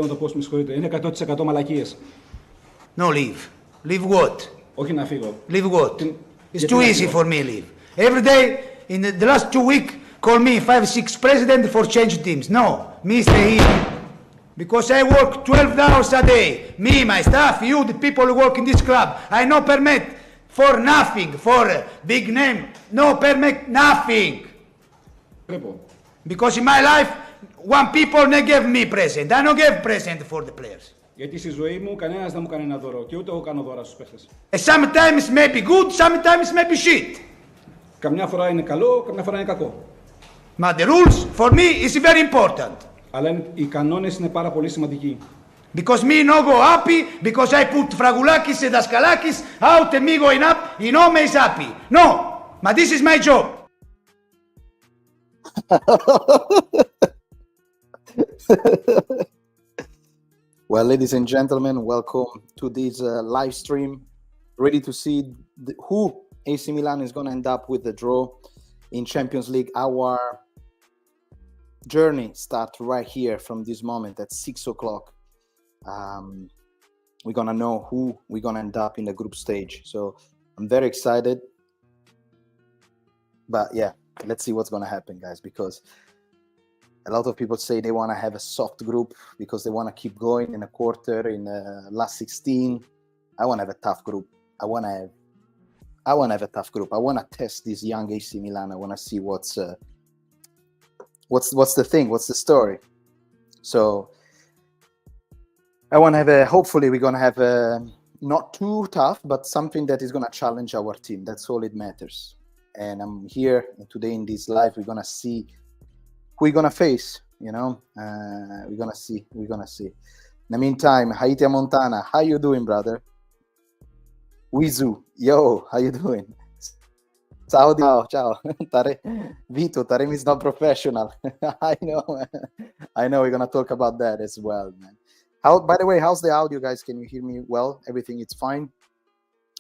να το πω, με συγχωρείτε. Είναι 100% μαλακίες. No, leave. Leave what? Όχι να φύγω. Leave what? It's Γιατί too να easy φύγω? for me leave. Every day, in the last 2 weeks, call me 5-6 president for change teams. No, me stay here. Because I work 12 hours a day. Me, my staff, you, the people who work in this club. I no permit for nothing, for big name. No permit, nothing. Because in my life, one people they give me present. I don't give present for the players. Γιατί στη ζωή μου κανένας δεν μου κάνει ένα δώρο και ούτε εγώ κάνω δώρα στους παίχτες. Sometimes maybe good, sometimes maybe shit. Καμιά φορά είναι καλό, καμιά φορά είναι κακό. But the rules for me is very important. Αλλά οι κανόνες είναι πάρα πολύ σημαντικοί. Because me no go happy, because I put Fragulakis and Daskalakis out and me going up, you know me is happy. No, but this is my job. Well, ladies and gentlemen, welcome to this live stream. Ready to see who AC Milan is going to end up with the draw in Champions League. Our journey starts right here from this moment at 6 o'clock. We're going to know who we're going to end up in the group stage. So I'm very excited. But yeah, let's see what's going to happen, guys, because a lot of people say they want to have a soft group because they want to keep going in a quarter, in the last 16. I want to have a tough group. I want to have a tough group. I want to test this young AC Milan. I want to see what's the thing, what's the story. So I want to have hopefully we're going to have not too tough, but something that is going to challenge our team. That's all it matters. And I'm here today in this live. We're going to see who we're going to face, you know. We're going to see. In the meantime, Haiti Montana, how you doing, brother? Wizu, yo, how you doing? Ciao. Vito, Tarem is not professional. I know we're going to talk about that as well, man. By the way, how's the audio, guys? Can you hear me well? Everything is fine?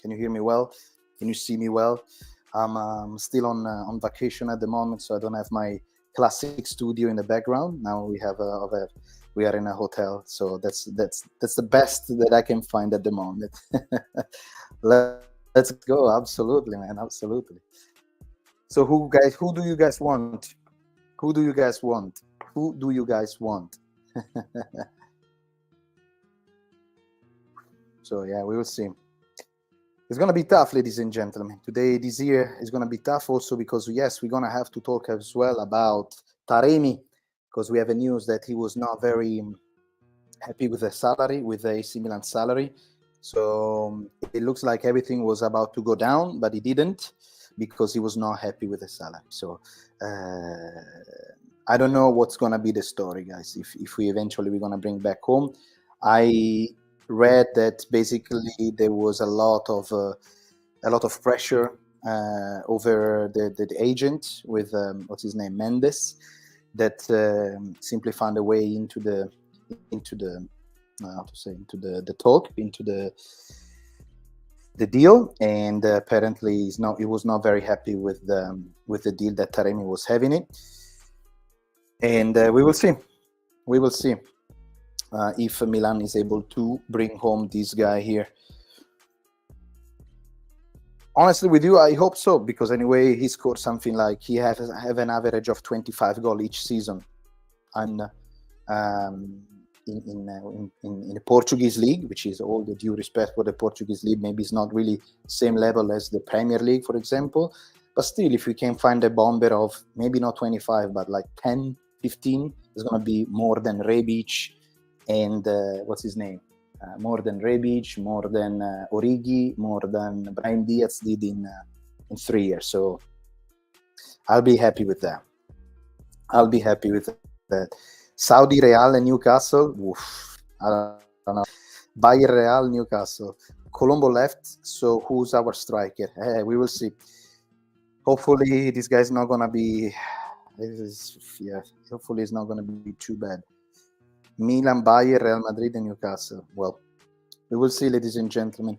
Can you hear me well? Can you see me well? I'm still on vacation at the moment, so I don't have my classic studio in the background. Now we are in a hotel, so that's the best that I can find at the moment. Let's go. Absolutely, man. Absolutely. So who do you guys want? So yeah, we will see. It's going to be tough, ladies and gentlemen. This year is going to be tough also because, yes, we're going to have to talk as well about Taremi, because we have a news that he was not very happy with the salary, with the AC Milan salary. So it looks like everything was about to go down, but it didn't because he was not happy with the salary. So I don't know what's going to be the story, guys, if we're going to bring back home. I read that basically there was a lot of pressure over the agent with what's his name, Mendes, that simply found a way into the talk, into the deal, and apparently he was not very happy with the deal that Taremi was having it, and we will see if Milan is able to bring home this guy here. Honestly, with you, I hope so, because anyway, he scored something like he have an average of 25 goals each season, and in the Portuguese league, which is all the due respect for the Portuguese league, maybe it's not really same level as the Premier League, for example, but still, if we can find a bomber of maybe not 25, but like 10, 15, it's going to be more than Rebic and what's his name? More than Rebic, more than Origi, more than Brahim Diaz did in 3 years. So I'll be happy with that. Saudi Real and Newcastle. Oof, I don't know. Bayern Real, Newcastle. Colombo left. So who's our striker? We will see. Hopefully this guy's not gonna be. Hopefully it's not gonna be too bad. Milan, Bayern, Real Madrid, and Newcastle. Well, we will see, ladies and gentlemen.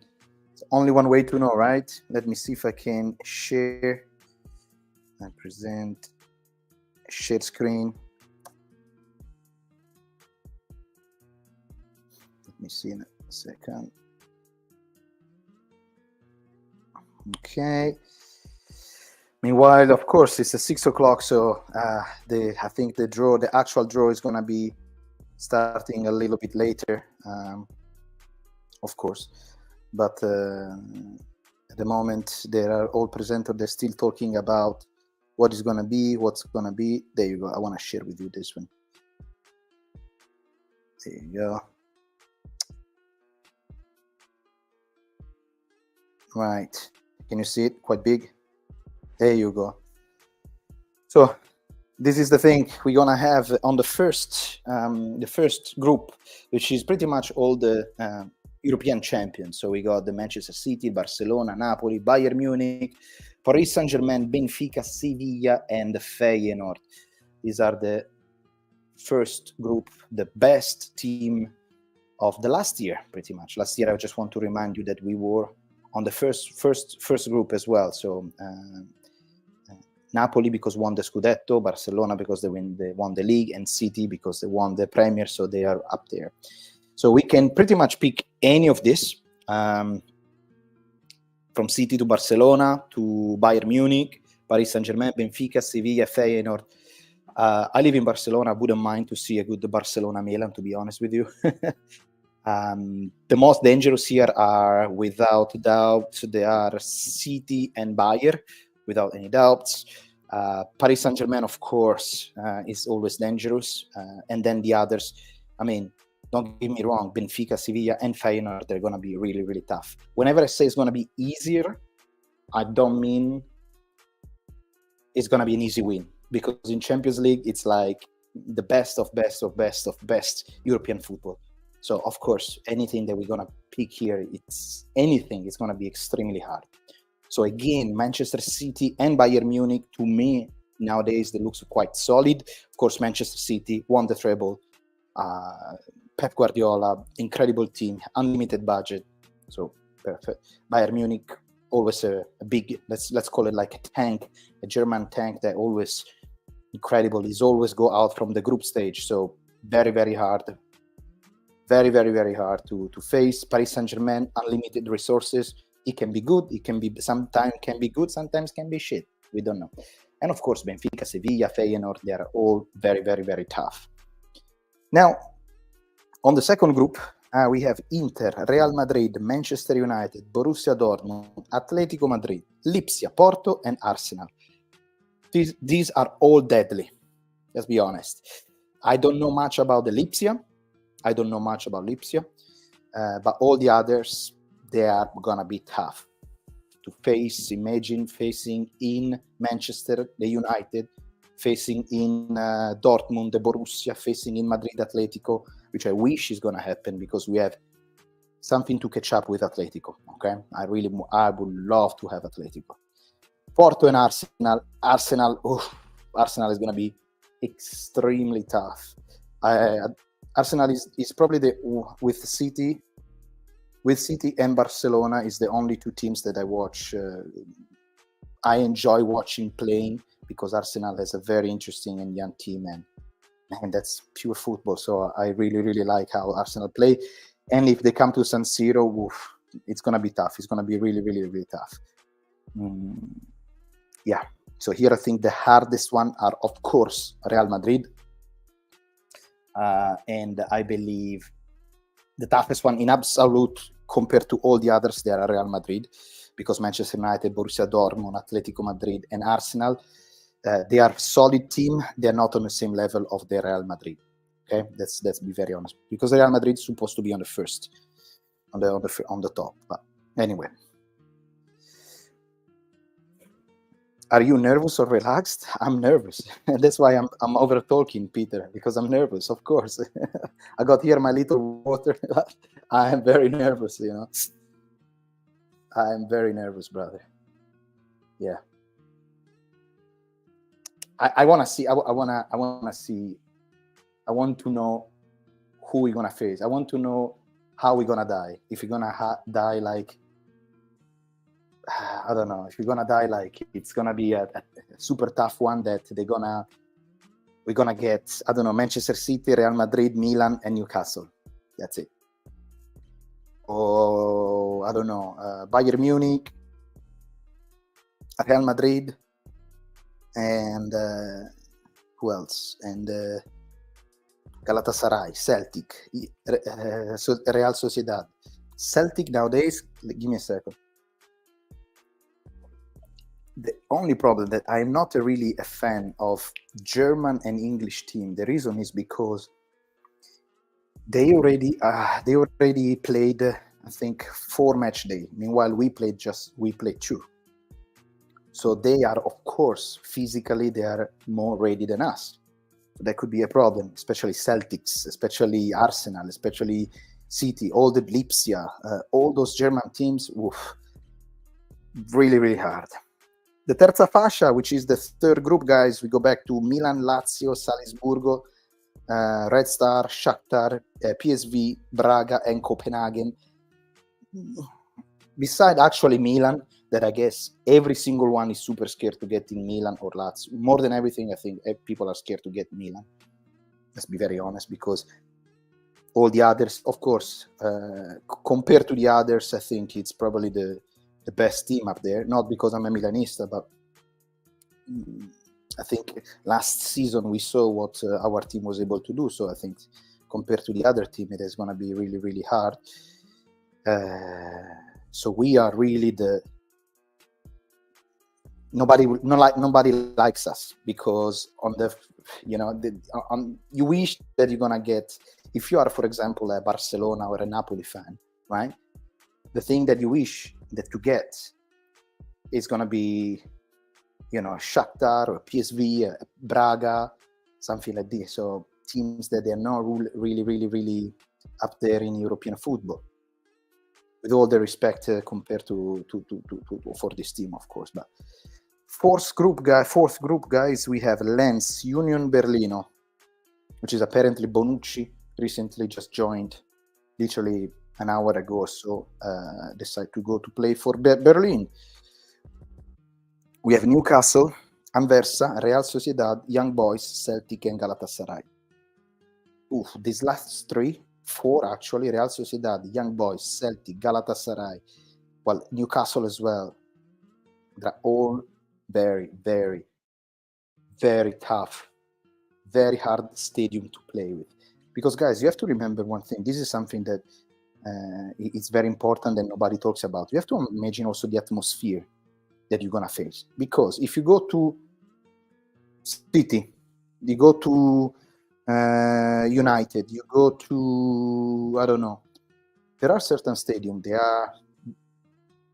It's only one way to know, right? Let me see if I can share and present. Share screen. Let me see in a second. Okay. Meanwhile, of course, it's 6 o'clock, so I think the actual draw is gonna be starting a little bit later, of course. But at the moment, they are all presenters. They're still talking about what is gonna be, what's gonna be. There you go. I want to share with you this one. There you go. Right. Can you see it? Quite big. There you go. So this is the thing we're gonna have on the first group, which is pretty much all the European champions. So we got the Manchester City, Barcelona, Napoli, Bayern Munich, Paris Saint-Germain, Benfica, Sevilla, and Feyenoord. These are the first group, the best team of the last year, pretty much. Last year, I just want to remind you that we were on the first group as well. So Napoli because won the Scudetto, Barcelona because they won the league, and City because they won the Premier, so they are up there. So we can pretty much pick any of this, from City to Barcelona to Bayern Munich, Paris Saint-Germain, Benfica, Sevilla, Feyenoord. I live in Barcelona. I wouldn't mind to see a good Barcelona-Milan, to be honest with you. The most dangerous here are, without doubt, they are City and Bayern, without any doubts. Paris Saint-Germain, of course, is always dangerous. And then the others, I mean, don't get me wrong, Benfica, Sevilla, and Feyenoord, they're going to be really, really tough. Whenever I say it's going to be easier, I don't mean it's going to be an easy win. Because in Champions League, it's like the best of best European football. So, of course, anything that we're going to pick here, it's going to be extremely hard. So, again, Manchester City and Bayern Munich, to me, nowadays, they look quite solid. Of course, Manchester City won the treble. Pep Guardiola, incredible team, unlimited budget. So, perfect. Bayern Munich, always a big, let's call it like a tank, a German tank that always incredible. Is always go out from the group stage. So, very, very hard. Very, very, very hard to face. Paris Saint-Germain, unlimited resources. It can be good. It can be, sometimes can be good, sometimes can be shit. We don't know. And of course, Benfica, Sevilla, Feyenoord, they are all very, very, very tough. Now, on the second group, we have Inter, Real Madrid, Manchester United, Borussia Dortmund, Atletico Madrid, Lipsia, Porto, and Arsenal. These are all deadly. Let's be honest. I don't know much about the Lipsia. But all the others, they are gonna be tough to face. Imagine facing in Manchester, the United, facing in Dortmund, the Borussia, facing in Madrid, Atletico, which I wish is gonna happen because we have something to catch up with Atletico. Okay, I would love to have Atletico. Porto and Arsenal. Arsenal is gonna be extremely tough. Arsenal is probably with City and Barcelona is the only two teams that I watch. I enjoy watching playing because Arsenal has a very interesting and young team, and that's pure football. So I really, really like how Arsenal play. And if they come to San Siro, it's gonna be tough. It's gonna be really, really, really tough. Yeah. So here I think the hardest one are, of course, Real Madrid. And I believe the toughest one in absolute compared to all the others, they are Real Madrid, because Manchester United, Borussia Dortmund, Atletico Madrid, and Arsenal, they are solid team. They are not on the same level of the Real Madrid. Okay, let's be very honest, because Real Madrid is supposed to be on the first, on the top. But anyway, are you nervous or relaxed? I'm nervous. That's why I'm over talking, Peter, because I'm nervous, of course. I got here my little water. I am very nervous, you know. I am very nervous, brother. Yeah. I want to see. I want to see. I want to know who we're gonna face. I want to know how we're gonna die. If we're gonna die like, I don't know, if we're gonna die like it's gonna be a super tough one that we're gonna get, I don't know, Manchester City, Real Madrid, Milan, and Newcastle. That's it. or I don't know, Bayern Munich, Real Madrid, and who else? And Galatasaray, Celtic, Real Sociedad. Celtic nowadays, give me a second. The only problem that I'm not really a fan of German and English team. The reason is because they already played, I think, 4 match day. Meanwhile, we played 2. So they are, of course, physically they are more ready than us. So that could be a problem, especially Celtics, especially Arsenal, especially City, all the Lipsia, all those German teams. Oof, really, really hard. The Terza Fascia, which is the third group, guys, we go back to Milan, Lazio, Salisburgo, Red Star, Shakhtar, PSV, Braga, and Copenhagen. Beside actually Milan, that I guess every single one is super scared to get in Milan or Lazio. More than everything, I think people are scared to get Milan. Let's be very honest, because all the others, of course, compared to the others, I think it's probably the best team up there. Not because I'm a Milanista, but I think last season we saw what our team was able to do. So I think compared to the other team, it is going to be really, really hard. So we are really nobody likes us, because you wish that you're going to get, if you are, for example, a Barcelona or a Napoli fan, right? The thing that you wish that to get is going to be, Shakhtar or PSV, Braga, something like this. So teams that they're not really, really, really up there in European football. With all the respect compared to for this team, of course. But fourth group, guys, we have Lens, Union Berlino, which is apparently Bonucci recently just joined, literally an hour ago or so, decided to go to play for Berlin. We have Newcastle, Anversa, Real Sociedad, Young Boys, Celtic, and Galatasaray. These last 4 actually, Real Sociedad, Young Boys, Celtic, Galatasaray, well, Newcastle as well. They're all very, very, very tough, very hard stadium to play with. Because, guys, you have to remember one thing. This is something that it's very important and nobody talks about. You have to imagine also the atmosphere that you're going to face. Because if you go to City, you go to United, you go to, I don't know, there are certain stadiums,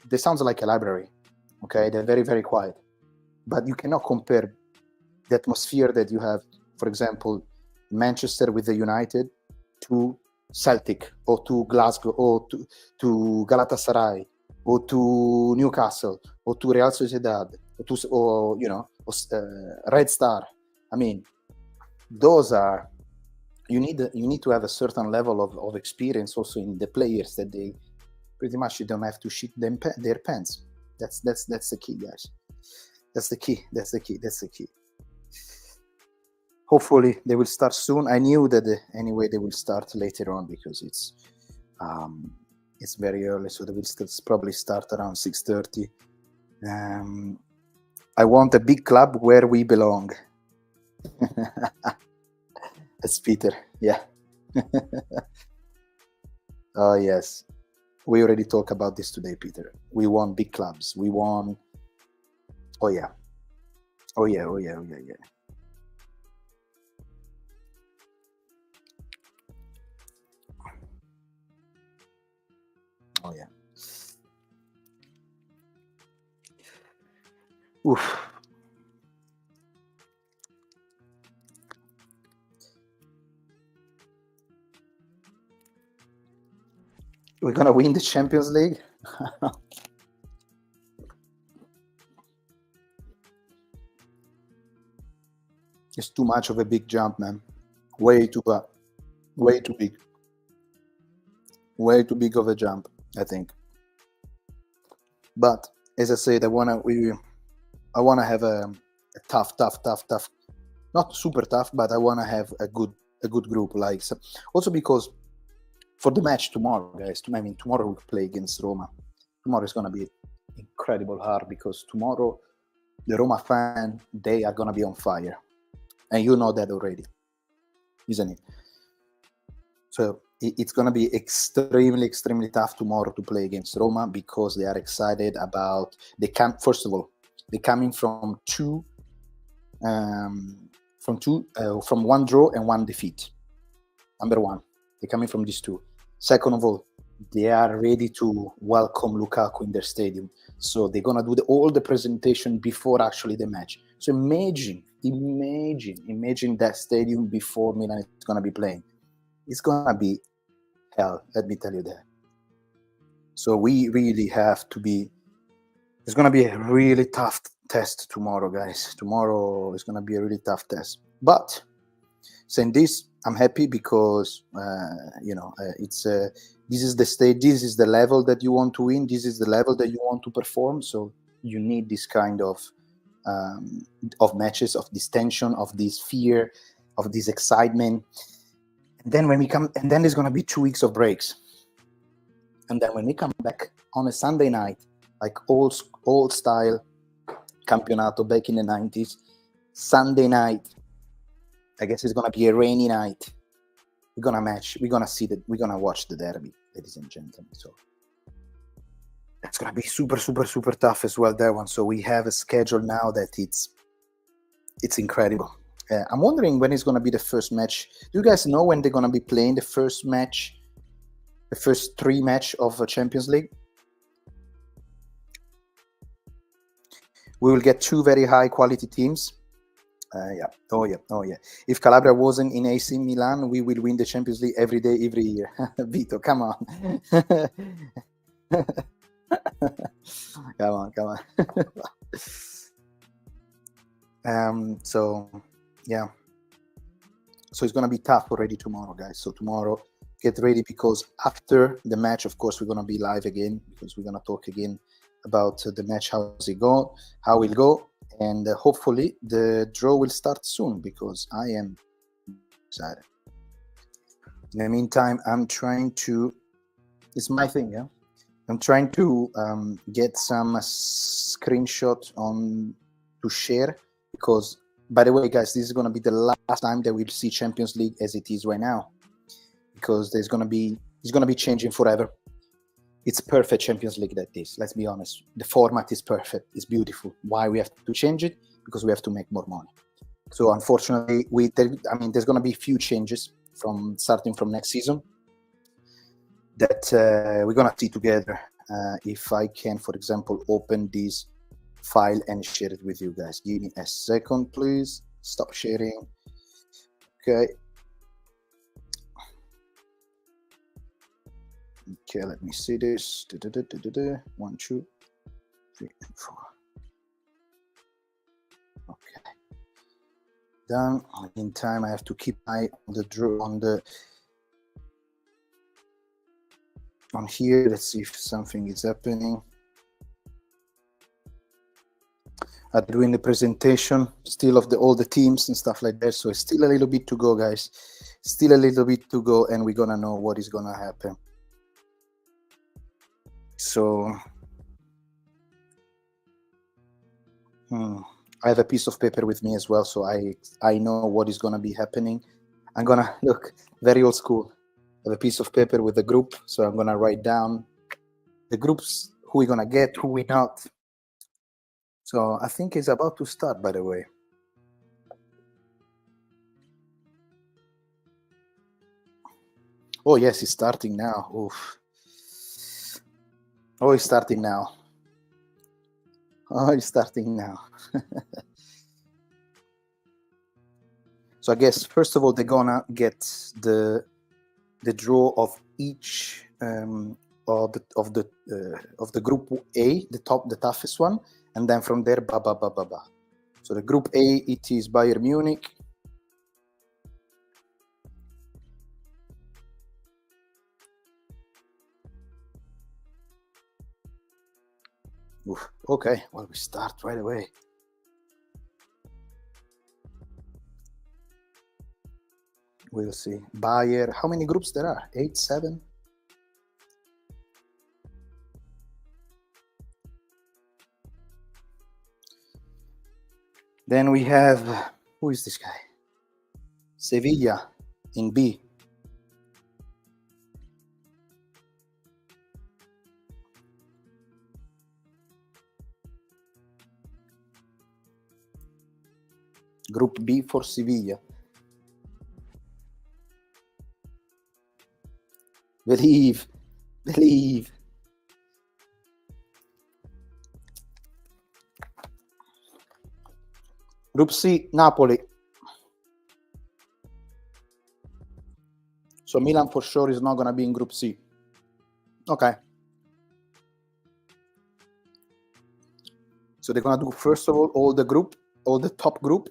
they sound like a library, okay? They're very, very quiet. But you cannot compare the atmosphere that you have, for example, Manchester with the United to Celtic, or to Glasgow, or to Galatasaray, or to Newcastle, or to Real Sociedad, or Red Star. I mean, those are, you need to have a certain level of experience also in the players, that they pretty much, you don't have to shit their pants. That's the key, guys. That's the key. Hopefully they will start soon. I knew that anyway they will start later on, because it's very early, so they will probably start around 6:30. I want a big club where we belong. That's Peter. Yeah. Oh yes, we already talked about this today, Peter. We want big clubs. We want. Oh yeah. Oh yeah. Oh yeah. Oof. We're gonna win the Champions League. It's too much of a big jump, man. Way too big. Way too big of a jump, I think. But as I said, I wanna have a tough. Not super tough, but I wanna have a good group. Also because for the match tomorrow, guys. I mean, tomorrow we play against Roma. Tomorrow is gonna be incredible hard because tomorrow the Roma fan, they are gonna be on fire, and you know that already, isn't it? So it's gonna be extremely tough tomorrow to play against Roma because they are excited about first of all, they're coming from from one draw and one defeat. Number one, they're coming from these two. Second of all, they are ready to welcome Lukaku in their stadium. So they're gonna do all the presentation before actually the match. So imagine that stadium before Milan is gonna be playing. It's gonna be hell, let me tell you that. So we really have to be. It's gonna be a really tough test tomorrow, guys. Tomorrow is gonna be a really tough test. But saying this, I'm happy because it's this is the stage, this is the level that you want to win, this is the level that you want to perform. So you need this kind of matches, of this tension, of this fear, of this excitement. And then and then there's gonna be 2 weeks of breaks. And then when we come back on a Sunday night, like old style campionato back in the 90s, Sunday night, I guess it's gonna be a rainy night. We're gonna watch the derby, ladies and gentlemen. So that's gonna be super tough as well, that one. So we have a schedule now that it's incredible. I'm wondering when it's gonna be the first match. Do you guys know when they're gonna be playing the first match, the first 3 match of Champions League? We will get 2 very high quality teams. Oh yeah. If Calabria wasn't in AC Milan, we will win the Champions League every day, every year. Vito, come on. come on. So it's gonna be tough already tomorrow, guys. So tomorrow, get ready, because after the match, of course, we're gonna be live again, because we're gonna talk again about the match, how it go, and hopefully the draw will start soon, because I am excited. In the meantime, I'm trying to. It's my thing, yeah. I'm trying to get some screenshot to share, because, by the way, guys, this is gonna be the last time that we'll see Champions League as it is right now, because it's gonna be changing forever. It's perfect Champions League that is. Let's be honest. The format is perfect. It's beautiful. Why we have to change it? Because we have to make more money. So unfortunately, there's going to be a few changes starting from next season that we're going to see together. If I can, for example, open this file and share it with you guys. Give me a second, please. Stop sharing. Okay. Okay, let me see this. 1, 2, 3, 4. Okay. Done. In time, I have to keep my eye on the draw on here. Let's see if something is happening. I'm doing the presentation still of all the teams and stuff like that. So it's still a little bit to go, guys. Still a little bit to go, and we're gonna know what is gonna happen. So I have a piece of paper with me as well, so I know what is going to be happening. I'm going to look very old school. I have a piece of paper with the group, so I'm going to write down the groups, who we're going to get, who we're not. So I think it's about to start, by the way. Oh, yes, it's starting now. Oof. Oh, it's starting now. So I guess first of all they're gonna get the draw of each of the group A, the toughest one, and then from there ba. So the group A, it is Bayern Munich. Oof. Okay, well, we start right away. We'll see. Bayer, how many groups there are? 8, 7? Then we have, who is this guy? Sevilla in B. Group B for Sevilla. Believe. Group C, Napoli. So Milan for sure is not going to be in Group C. Okay. So they're going to do, first of all the top group,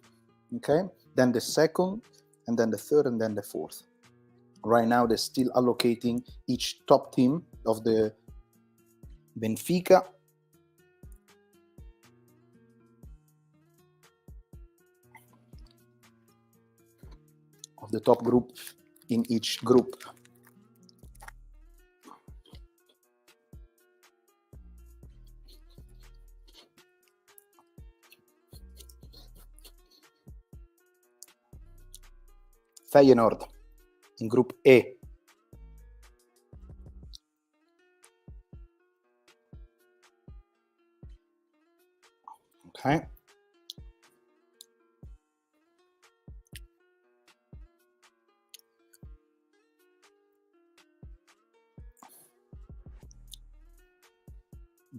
okay? Then the second, and then the third, and then the fourth. Right now, they're still allocating each top team of the Benfica, of the top group in each group. Feyenoord in Group A. Okay.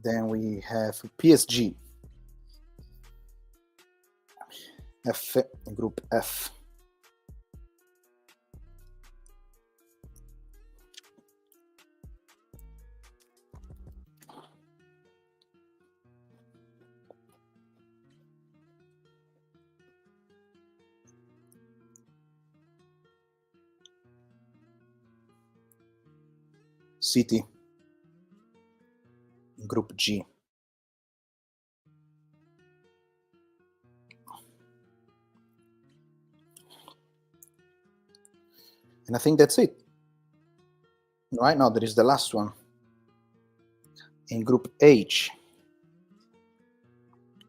Then we have PSG. Group F. City. Group G. And I think that's it. Right now, there is the last one. In Group H,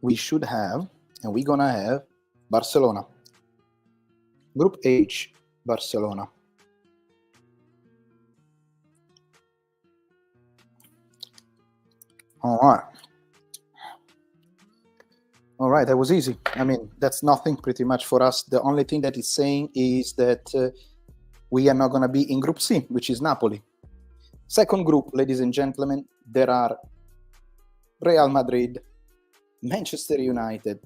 we should have, and we're gonna have, Barcelona. Group H, Barcelona. All right, that was easy. I mean, that's nothing pretty much for us. The only thing that it's saying is that we are not going to be in Group C, which is Napoli. Second group, ladies and gentlemen, there are Real Madrid, Manchester United.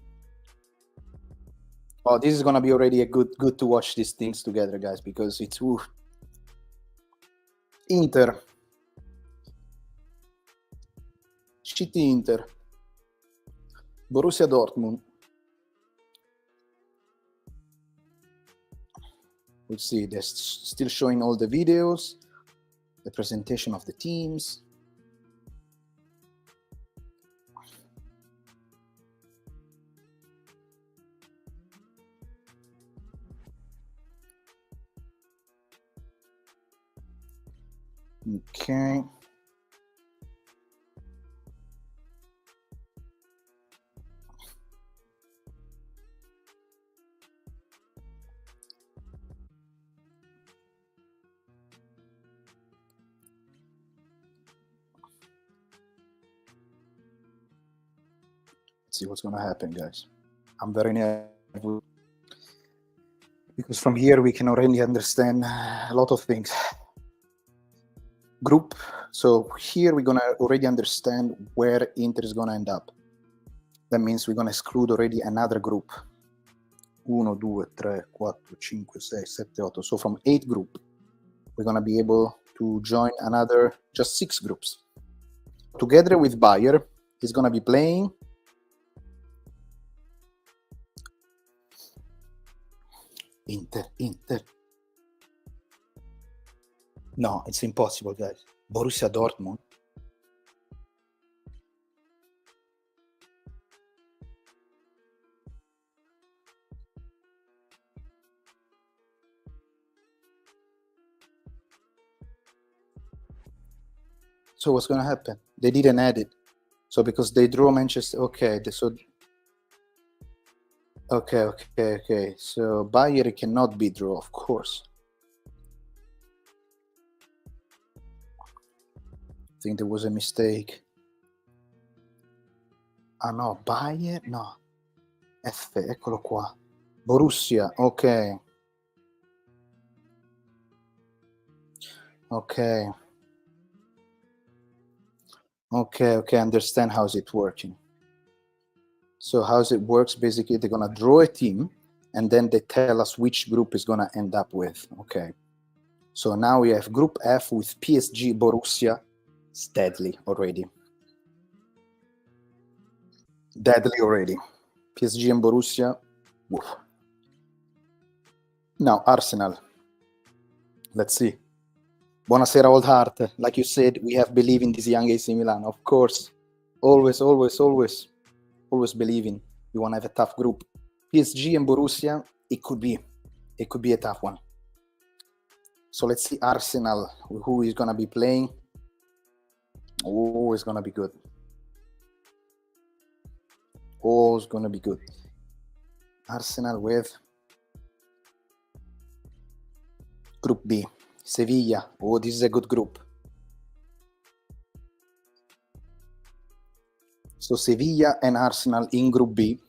Oh, this is going to be already a good to watch these things together, guys, because it's Inter. City Inter. Borussia Dortmund. We'll see, they're still showing all the videos, the presentation of the teams. Okay. See what's going to happen, guys. I'm very nervous because from here we can already understand a lot of things. Group. So here we're going to already understand where Inter is going to end up. That means we're going to exclude already another group. 1, 2, 3, 4, 5, 6, 7, 8. So from 8 group, we're going to be able to join another just 6 groups. Together with Bayer, he's going to be playing Inter. No, it's impossible, guys. Borussia Dortmund. So what's going to happen? They didn't add it. So because they draw Manchester, okay. So Okay. So Bayern cannot be draw, of course. I think there was a mistake. Ah no, Bayern, no. F, eccolo qua. Borussia, ok. Okay, understand how's it working. So how's it works, basically they're gonna draw a team and then they tell us which group is gonna end up with. Okay. So now we have group F with PSG, Borussia. It's deadly already. PSG and Borussia. Woof. Now Arsenal. Let's see. Buonasera, old heart. Like you said, we have believed in this young AC Milan. Of course. Always believing. We want to have a tough group. PSG and Borussia, it could be a tough one. So let's see Arsenal, who is going to be playing. Oh, it's going to be good. It's going to be good. Arsenal with Group B. Sevilla. Oh, this is a good group. So Sevilla and Arsenal in Group B.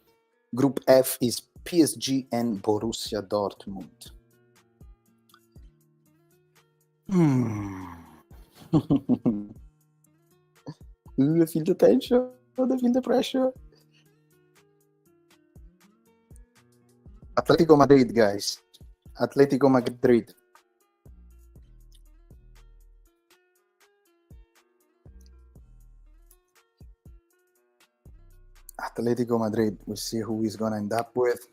Group F is PSG and Borussia Dortmund. I feel the tension. I feel the pressure. Atletico Madrid, guys. Atletico Madrid. Atletico Madrid. We'll see who he's going to end up with.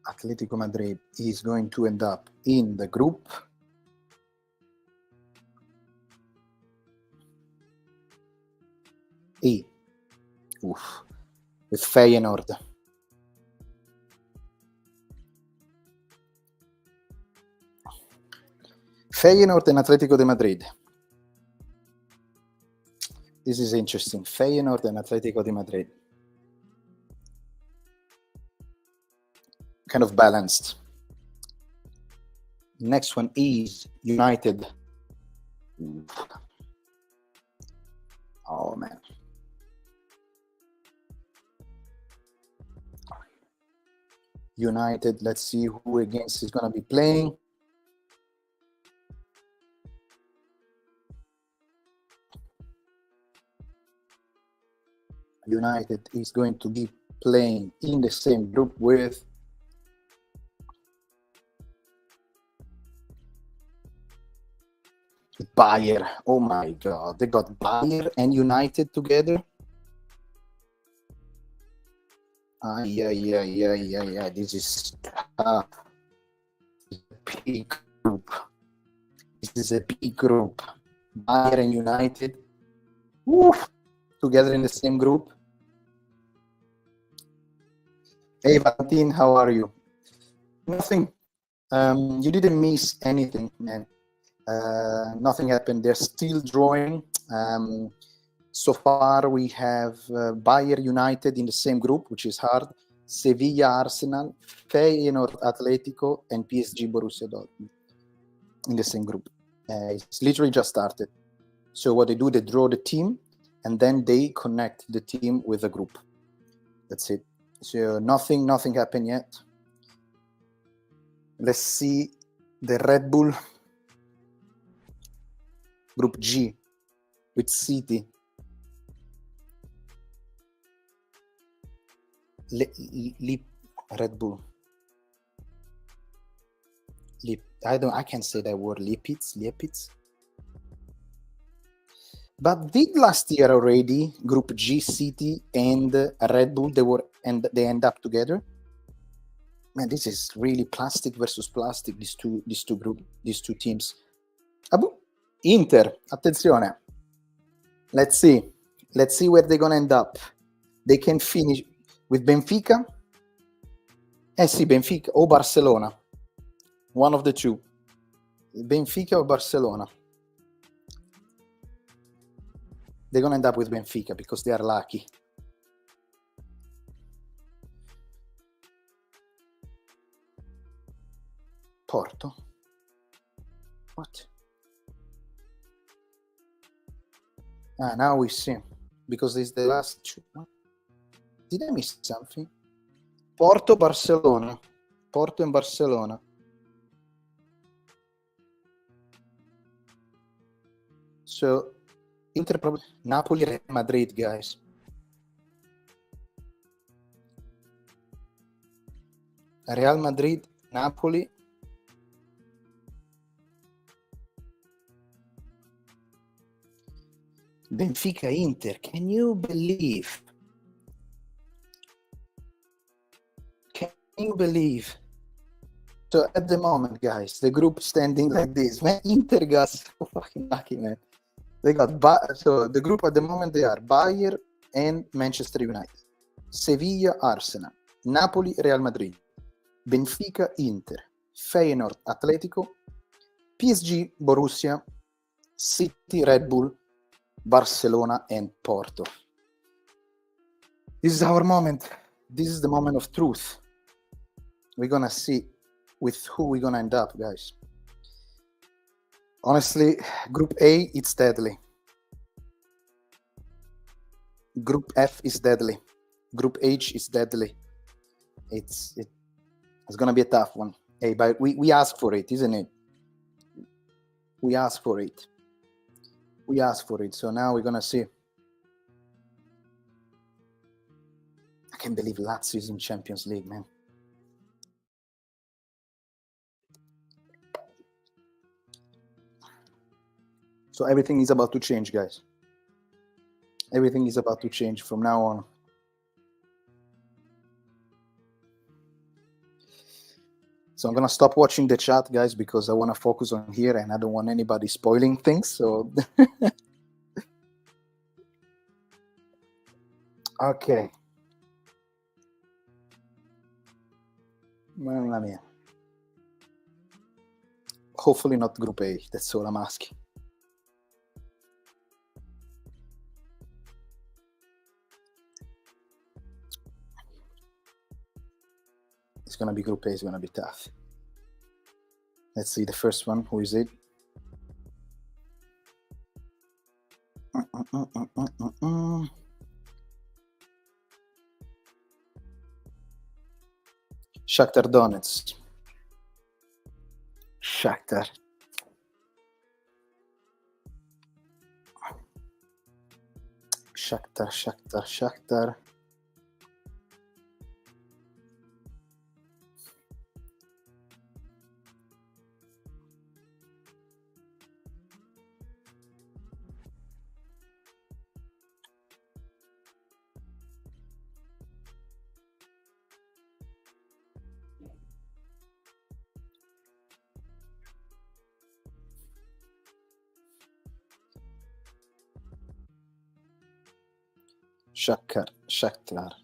Atletico Madrid is going to end up in the group E. With Feyenoord. Feyenoord and Atletico de Madrid. This is interesting. Feyenoord and Atletico de Madrid. Kind of balanced. Next one is United. Oh, man. United, let's see who against is going to be playing. United is going to be playing in the same group with Bayern. Oh my God, they got Bayern and United together. Yeah. This is tough. Big group. This is a big group. Bayern and United. Woof. Together in the same group. Hey, Valentin, how are you? Nothing. You didn't miss anything, man. Nothing happened. They're still drawing. So far, we have Bayern United in the same group, which is hard. Sevilla, Arsenal, Feyenoord, Atletico, and PSG, Borussia Dortmund in the same group. It's literally just started. So what they do, they draw the team, and then they connect the team with the group. That's it. So nothing happened yet. Let's see the Red Bull Group G with City. Red Bull. I can't say that word. Lepids. But did last year already Group G, City and Red Bull, they end up together? Man, this is really plastic versus plastic, these two teams. Inter, attenzione. Let's see where they're gonna end up. They can finish with Benfica. Sì, Benfica o Barcelona. One of the two. Benfica or Barcelona. They're gonna end up with Benfica because they are lucky. Porto. What? Now we see, because it's the last two. Did I miss something? Porto, Barcelona. Porto and Barcelona. So, Inter, Napoli, Real Madrid, guys. Real Madrid, Napoli. Benfica, Inter. Can you believe? Can you believe? So at the moment, guys, the group standing like this. Man, Inter got so fucking lucky, man. They got so the group at the moment, they are Bayern and Manchester United, Sevilla, Arsenal, Napoli, Real Madrid, Benfica, Inter, Feyenoord, Atletico, PSG, Borussia, City, Red Bull, Barcelona, and Porto. This is our moment. This is the moment of truth. We're gonna see with who we're gonna end up, guys. Honestly, Group A, it's deadly. Group F is deadly. Group H is deadly. It's gonna be a tough one. Hey, but we asked for it, isn't it? We asked for it. We asked for it. So now we're gonna see. I can't believe Lazio is in Champions League, man. So everything is about to change, guys. Everything is about to change from now on. So I'm gonna stop watching the chat, guys, because I want to focus on here and I don't want anybody spoiling things. So okay. Mamma mia. Hopefully not Group A. That's all I'm asking. It's gonna be Group A. It's gonna be tough. Let's see the first one. Who is it? Shakhtar Donetsk. Shakhtar. Shakhtar.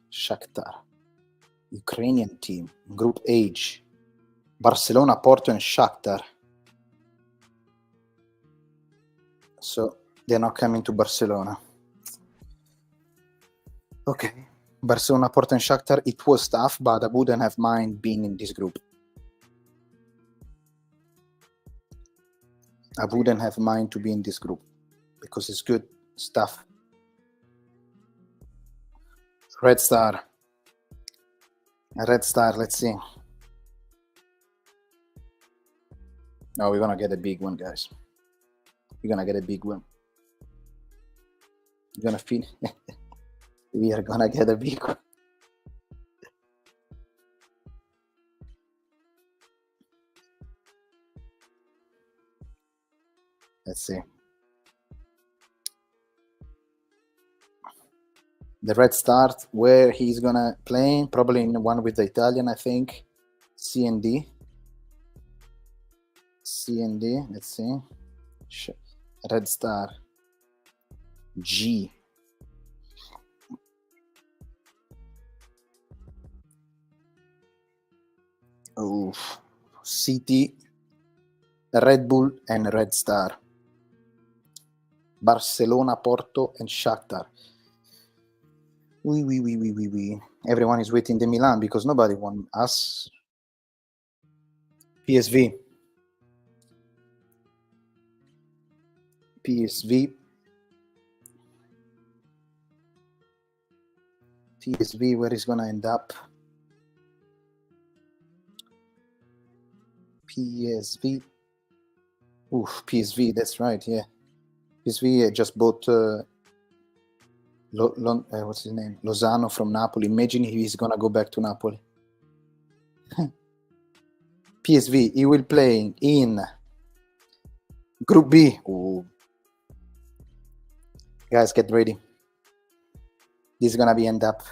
Shakhtar. Ukrainian team. Group H. Barcelona, Porto, and Shakhtar. So they're not coming to Barcelona. Okay. Barcelona, Porto, and Shakhtar. It was tough, but I wouldn't have mind being in this group. I wouldn't have mind to be in this group because it's good stuff. Red Star, let's see. Oh, we're gonna get a big one, guys. We're gonna get a big one. We're gonna feel we are gonna get a big one. Let's see. The Red Star, where he's gonna play, probably in one with the Italian, I think. C and D. Let's see. Red Star. G. Oh, City, Red Bull, and Red Star. Barcelona, Porto, and Shakhtar. We. Everyone is waiting the Milan because nobody wants us. PSV. PSV. PSV, where is gonna end up? PSV. Oof, PSV, that's right, yeah. PSV just bought what's his name? Lozano from Napoli. Imagine if he's gonna go back to Napoli. PSV, he will play in Group B. Ooh. Guys, get ready. This is gonna be end up.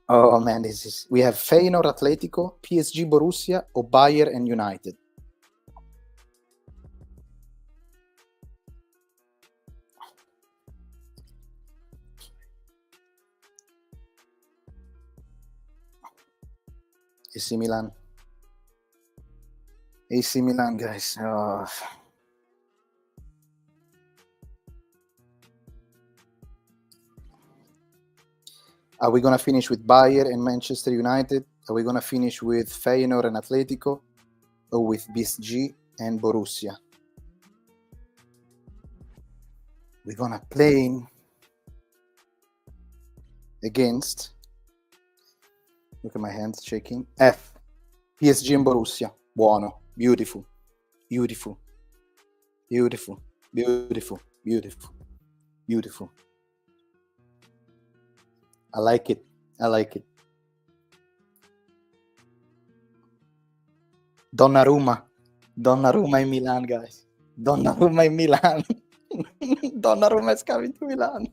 Oh man, we have Feyenoord, Atletico, PSG, Borussia, or Bayern and United. AC Milan. AC Milan, guys. Oh. Are we going to finish with Bayern and Manchester United? Are we going to finish with Feyenoord and Atletico? Or with PSG and Borussia? We're going to play against... Look at my hands shaking. F. PSG and Borussia. Buono. Beautiful. Beautiful. Beautiful. Beautiful. Beautiful. Beautiful. I like it. I like it. Donnarumma. Donnarumma in Milan, guys. Donnarumma in Milan. Donnarumma is coming to Milan.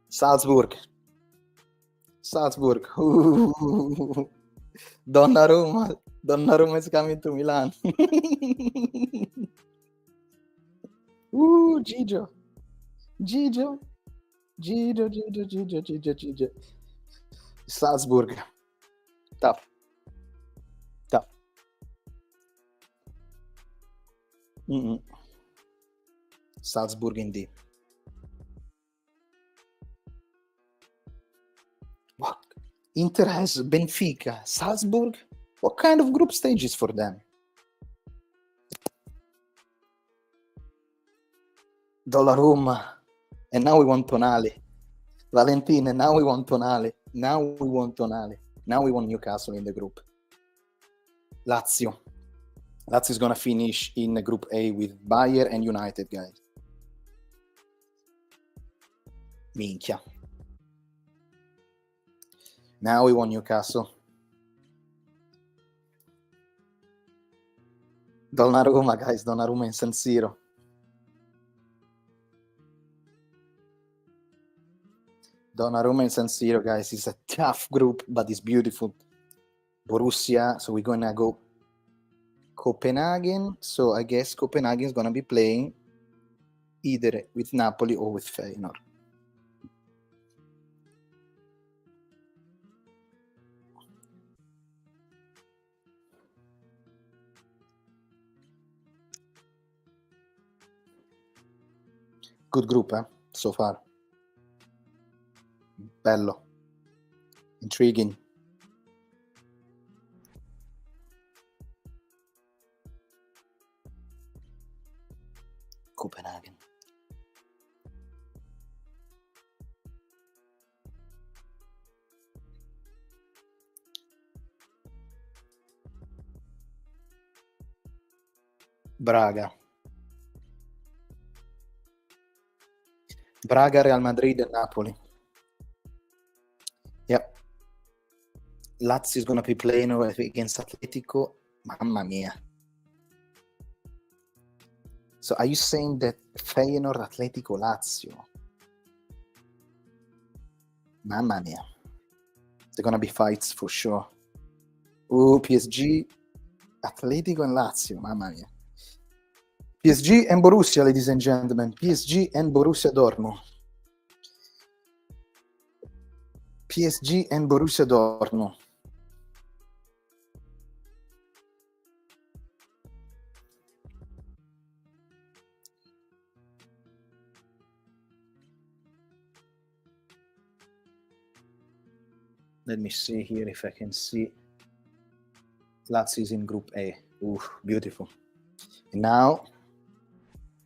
Salzburg. Salzburg. Ooh. Donnarumma. Donnarumma is coming to Milan. Ooh, Gigio. Gigio. Gigio. Salzburg. Tough. Tough. Salzburg indeed. What? Inter has Benfica, Salzburg. What kind of group stage is for them? Donnarumma. And now we want Tonali. Valentin, and now we want Tonali. Now we want Tonali. Now we want Newcastle in the group. Lazio. Lazio is going to finish in Group A with Bayern and United, guys. Minchia. Now we want Newcastle. Donnarumma, guys. Donnarumma in San Siro. Donnarumma in San Siro, guys. It's a tough group, but it's beautiful. Borussia. So we're going to go Copenhagen. So I guess Copenhagen is going to be playing either with Napoli or with Feyenoord. Good group, so far. Bello. Intriguing. Copenhagen. Braga. Braga, Real Madrid, and Napoli. Yep. Lazio is going to be playing against Atletico. Mamma mia. So are you saying that Feyenoord, Atletico, Lazio? Mamma mia. They're going to be fights for sure. Ooh, PSG, Atletico, and Lazio. Mamma mia. PSG and Borussia, ladies and gentlemen. PSG and Borussia Dortmund. PSG and Borussia Dortmund. Let me see here if I can see. Lazio is in Group A. Ooh, beautiful. And now,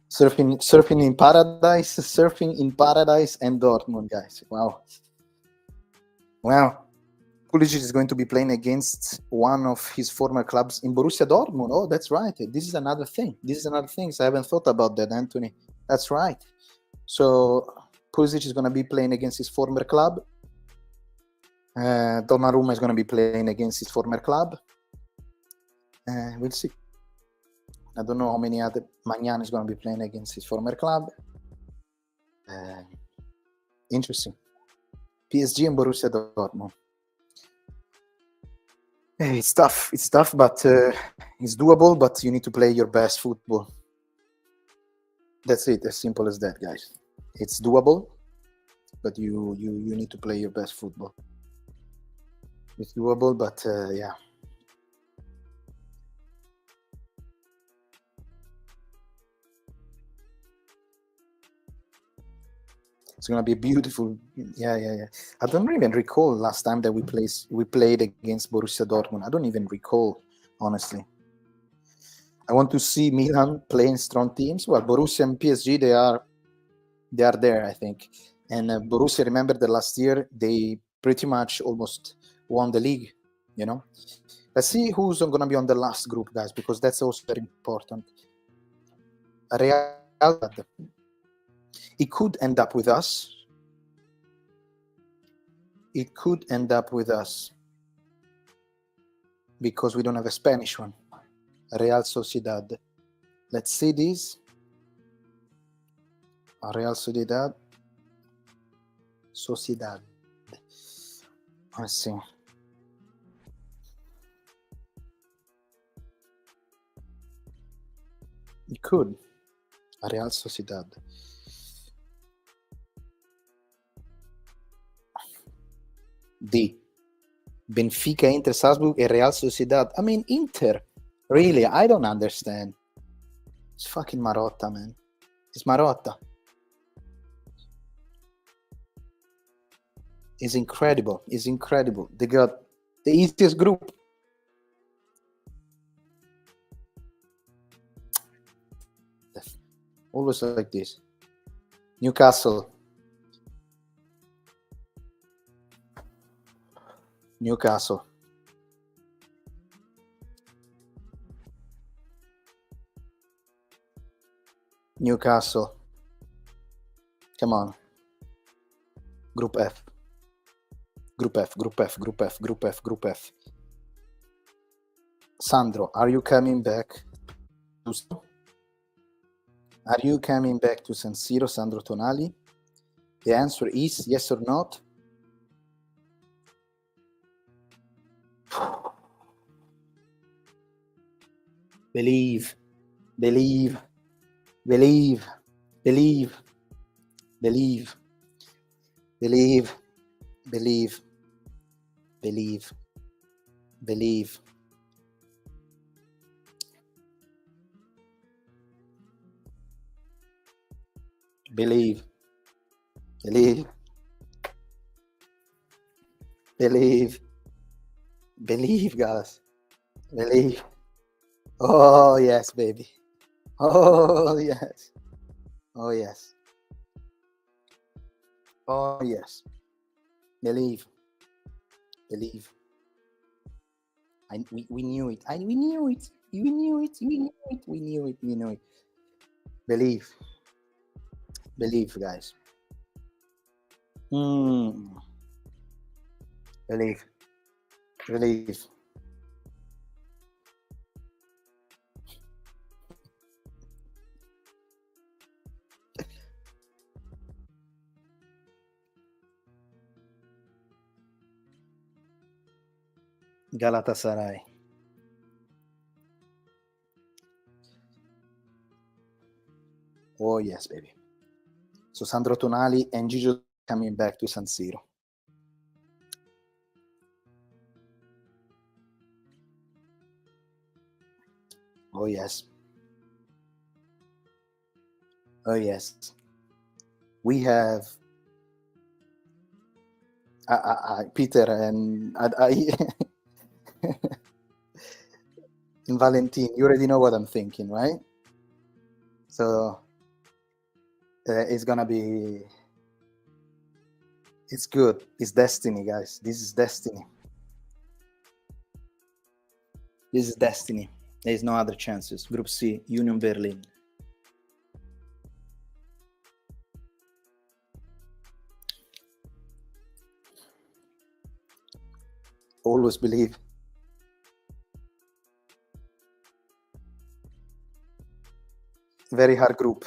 surfing in paradise, and Dortmund, guys. Wow. Pulisic is going to be playing against one of his former clubs in Borussia Dortmund. Oh, that's right. This is another thing. I haven't thought about that, Anthony. That's right. So Pulisic is going to be playing against his former club. Donnarumma is going to be playing against his former club. We'll see. I don't know how many other. Magnan is going to be playing against his former club. Interesting. PSG and Borussia Dortmund. It's tough, but it's doable, but you need to play your best football. That's it, as simple as that, guys. It's doable, but you need to play your best football. It's doable, but yeah. It's gonna be beautiful. Yeah. I don't even recall last time that we played against Borussia Dortmund. I don't even recall, honestly. I want to see Milan playing strong teams. Well, Borussia and PSG, they are there, I think. And Borussia, remember that last year they pretty much almost won the league. You know. Let's see who's gonna be on the last group, guys, because that's also very important. Real. It could end up with us. Because we don't have a Spanish one. Real Sociedad. Let's see this. Real Sociedad. Let's see. It could. Real Sociedad. D. Benfica, Inter, Salzburg, and Real Sociedad. I mean, Inter. Really, I don't understand. It's fucking Marotta, man. It's Marotta. It's incredible. They got the easiest group. Always like this. Newcastle. Come on. Group F. Sandro, are you coming back to San Siro, Sandro Tonali? The answer is yes or not. Believe. Believe, guys. Believe. Oh, yes, baby. Oh, yes. Believe. We knew it. We knew it. Believe, guys. Believe. Galatasaray. Oh, yes, baby. So Sandro Tonali and Gigio coming back to San Siro. Oh, yes. We have Peter and and Valentin, you already know what I'm thinking, right? So it's gonna be. It's good. It's destiny, guys. This is destiny. This is destiny. There's no other chances. Group C, Union Berlin. Always believe. Very hard group.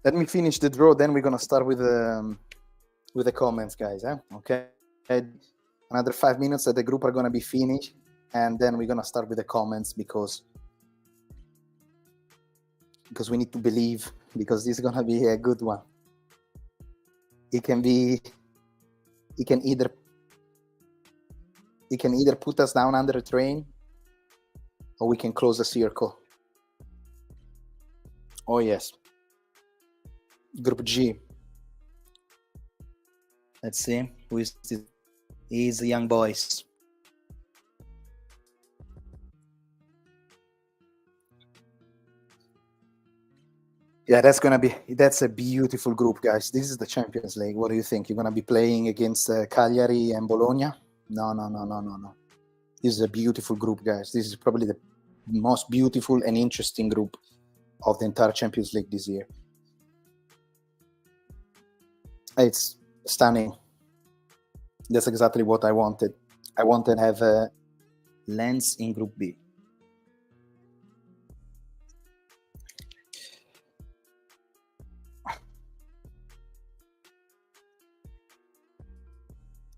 Let me finish the draw, then we're gonna start with the comments, guys. Okay. Another 5 minutes that the group are gonna be finished, and then we're gonna start with the comments because we need to believe, because this is gonna be a good one. It can either put us down under a train, or we can close the circle. Oh yes. Group G. Let's see who is this. He's the young boys. Yeah, that's a beautiful group, guys. This is the Champions League. What do you think? You're gonna be playing against Cagliari and Bologna? No. This is a beautiful group, guys. This is probably the most beautiful and interesting group of the entire Champions League this year. It's stunning. That's exactly what I wanted. I wanted to have a Lens in Group B.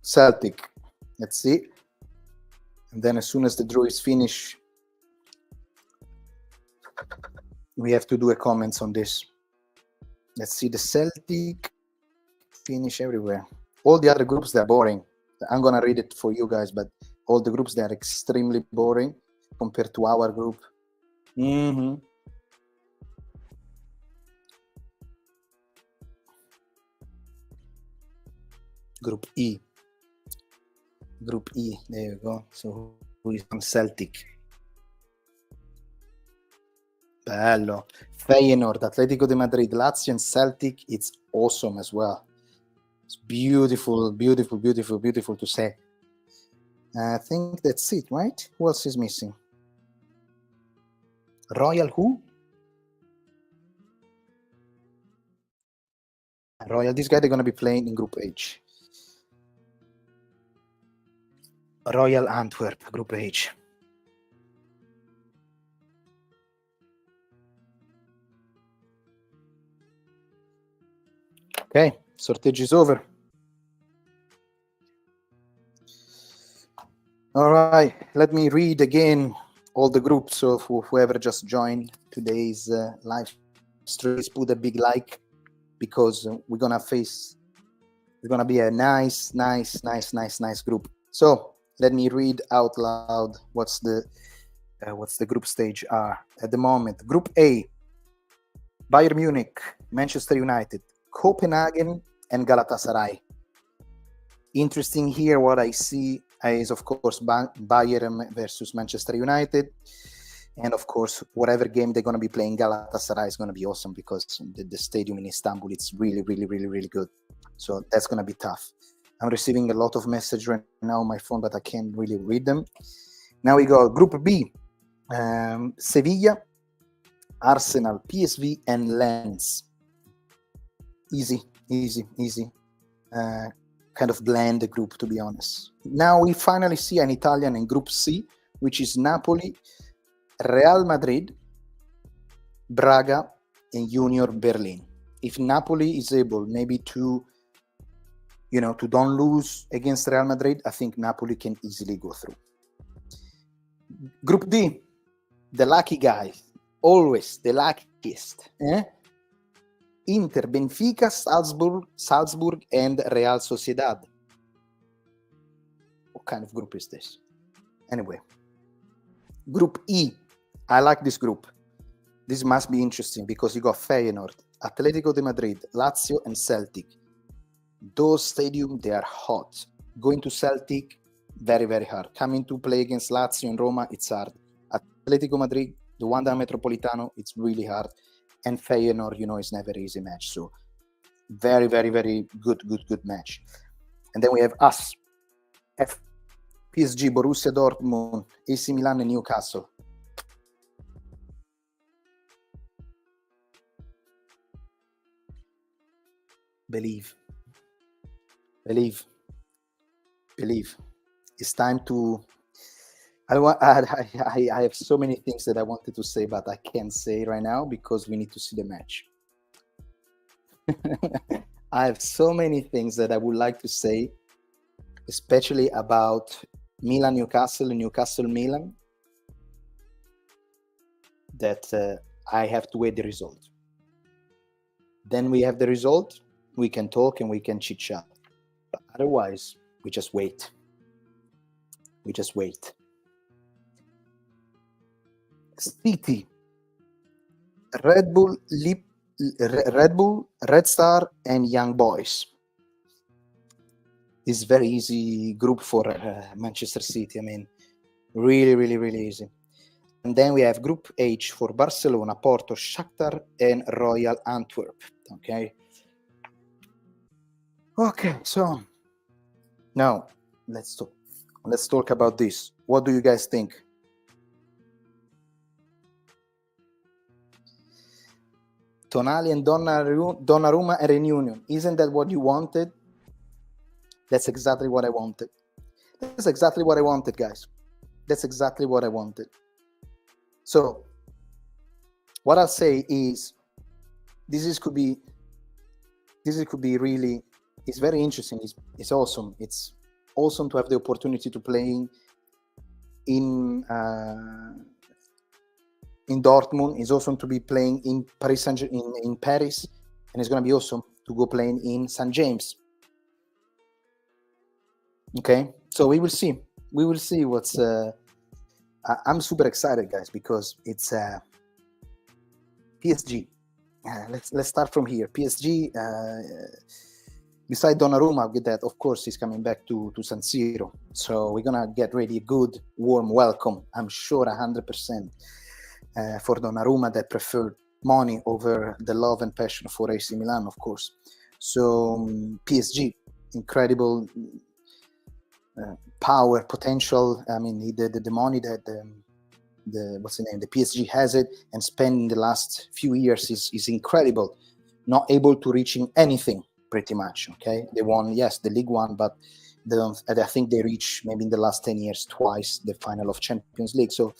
Celtic. Let's see. And then as soon as the draw is finished, we have to do a comments on this. Let's see, the Celtic finish everywhere. All the other groups, they're boring. I'm gonna read it for you guys, but all the groups, they're extremely boring compared to our group. Group E. Group E, there you go. So who is on Celtic? Bello. Feyenoord, Atletico de Madrid, Lazio, and Celtic. It's awesome as well. It's beautiful to say. I think that's it, right? Who else is missing? Royal who? Royal, this guy, they're going to be playing in Group H. Royal Antwerp, Group H. Okay, sortage is over. All right, let me read again all the groups. So whoever just joined today's live stream, put a big like, because we're gonna be a nice group. So let me read out loud what's the group stage are at the moment. Group A: Bayern Munich, Manchester United, Copenhagen, and Galatasaray. Interesting here, what I see is, of course, Bayern versus Manchester United. And of course, whatever game they're going to be playing, Galatasaray is going to be awesome, because the stadium in Istanbul, it's really good. So that's going to be tough. I'm receiving a lot of messages right now on my phone, but I can't really read them. Now we go Group B: Sevilla, Arsenal, PSV, and Lens. Easy. Kind of bland group, to be honest. Now we finally see an Italian in Group C, which is Napoli, Real Madrid, Braga, and Union Berlin. If Napoli is able maybe to don't lose against Real Madrid, I think Napoli can easily go through. Group D, the lucky guy, always the luckiest. Inter, Benfica, Salzburg, and Real Sociedad. What kind of group is this? Anyway, Group E. I like this group. This must be interesting, because you got Feyenoord, Atletico de Madrid, Lazio, and Celtic. Those stadiums, they are hot. Going to Celtic, very, very hard. Coming to play against Lazio and Roma, it's hard. Atletico Madrid, the Wanda Metropolitano, it's really hard. And Feyenoord, it's never an easy match. So very, very, very good match. And then we have us, PSG, Borussia Dortmund, AC Milan, and Newcastle. Believe. It's time to. I have so many things that I wanted to say, but I can't say right now because we need to see the match. I have so many things that I would like to say, especially about Milan, Newcastle, and Newcastle, Milan, that I have to wait the result. Then we have the result, we can talk and we can chit chat. But otherwise, we just wait. City, Red Bull, Red Star, and Young Boys. It's very easy group for Manchester City. I mean, really, really, really easy. And then we have Group H for Barcelona, Porto, Shakhtar, and Royal Antwerp. Okay, so now let's talk about this. What do you guys think? Tonali and Donnarumma a reunion. Isn't that what you wanted? That's exactly what I wanted. That's exactly what I wanted, guys. That's exactly what I wanted. So, what I'll say is, this could be really. It's very interesting. It's awesome. It's awesome to have the opportunity to play in Dortmund. It's awesome to be playing in Paris in Paris, and it's gonna be awesome to go playing in St. James. Okay, so we will see. We will see what's. I'm super excited, guys, because it's PSG. Let's start from here. PSG. Beside Donnarumma, with that, of course, he's coming back to San Siro. So we're gonna get ready a good, warm welcome. I'm sure 100% for Donnarumma that preferred money over the love and passion for AC Milan, of course. So PSG, incredible power, potential. I mean, the money that the PSG has it and spent in the last few years is incredible. Not able to reaching anything. Pretty much, okay. They won, yes, the League One, but I think they reached maybe in the last 10 years twice the final of Champions League. So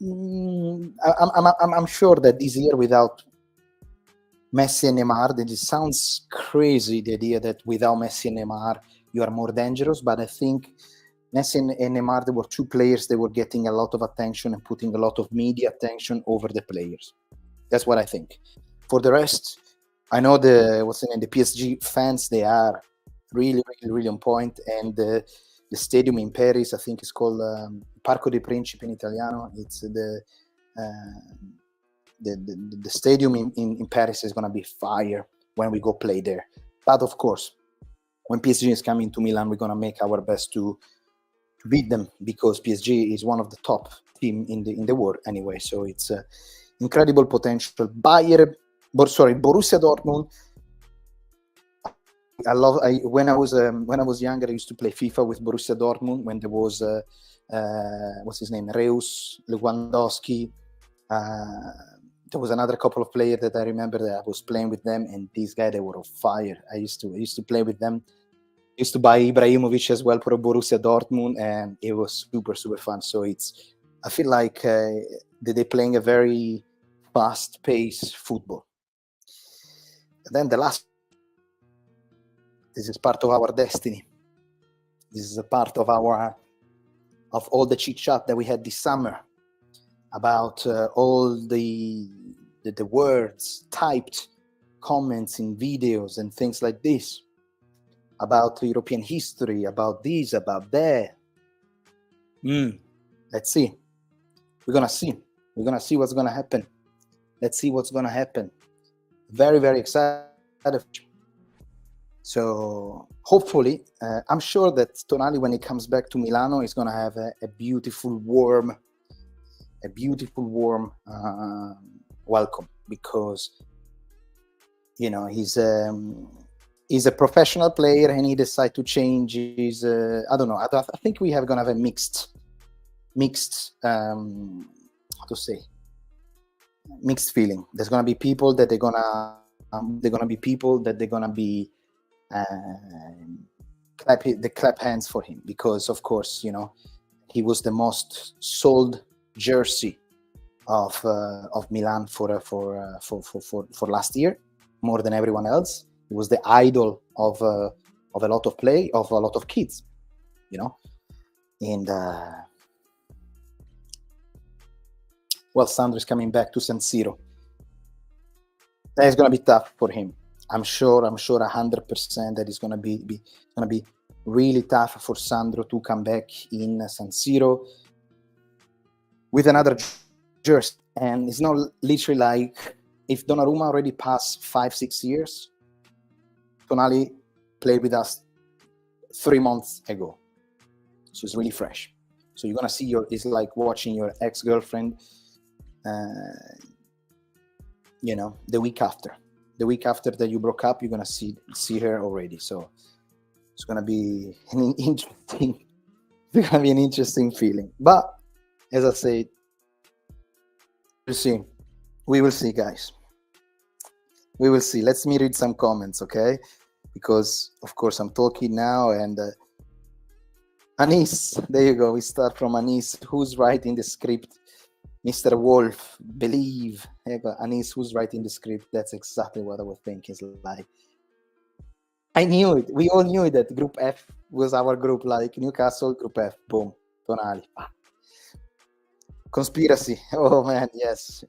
I'm sure that this year without Messi and Neymar, it sounds crazy, the idea that without Messi and Neymar you are more dangerous. But I think Messi and Neymar, there were two players that were getting a lot of attention and putting a lot of media attention over the players. That's what I think. For the rest, I know the PSG fans, they are really, really, really on point. And the stadium in Paris, I think it's called Parco dei Principi in Italiano. It's the stadium in Paris is going to be fire when we go play there. But of course, when PSG is coming to Milan, we're going to make our best to beat them, because PSG is one of the top team in the world anyway. So it's incredible potential. Borussia Dortmund. When I was younger, I used to play FIFA with Borussia Dortmund when there was what's his name, Reus, Lewandowski. There was another couple of players that I remember that I was playing with them, and these guys, they were on fire. I used to play with them. I used to buy Ibrahimovic as well for Borussia Dortmund, and it was super, super fun. So I feel like they're playing a very fast-paced football. And then the last, this is part of our destiny. This is a part of all the chit chat that we had this summer about all the words typed, comments in videos and things like this, about European history, about this, about that. Let's see. We're gonna see what's gonna happen. Let's see what's gonna happen. Very, very excited. So hopefully, I'm sure that Tonali, when he comes back to Milano, is going to have a beautiful, warm welcome, because he's a professional player, and he decided to change his. I don't know. I think we have going to have a mixed. How to say? Mixed feeling. There's going to be people that they're gonna be clap hands for him, because of course he was the most sold jersey of Milan for last year, more than everyone else. He was the idol of a lot of kids, and well, Sandro is coming back to San Siro. That is going to be tough for him. I'm sure 100% that it's going to be really tough for Sandro to come back in San Siro with another jersey. And it's not literally like if Donnarumma already passed 5-6 years, Tonali played with us 3 months ago. So it's really fresh. So you're going to see it's like watching your ex-girlfriend the week after that you broke up. You're gonna see her already. So it's gonna be an interesting feeling. But as I said, we will see, guys. We will see. Let me read some comments, okay? Because of course I'm talking now, and Anis, there you go. We start from Anis. Who's writing the script? Mr. Wolf, believe. Anis, who's writing the script? That's exactly what I was thinking. It's like, I knew it. We all knew it, that Group F was our group, like Newcastle, Group F. Boom. Tonali. Conspiracy. Oh, man, yes.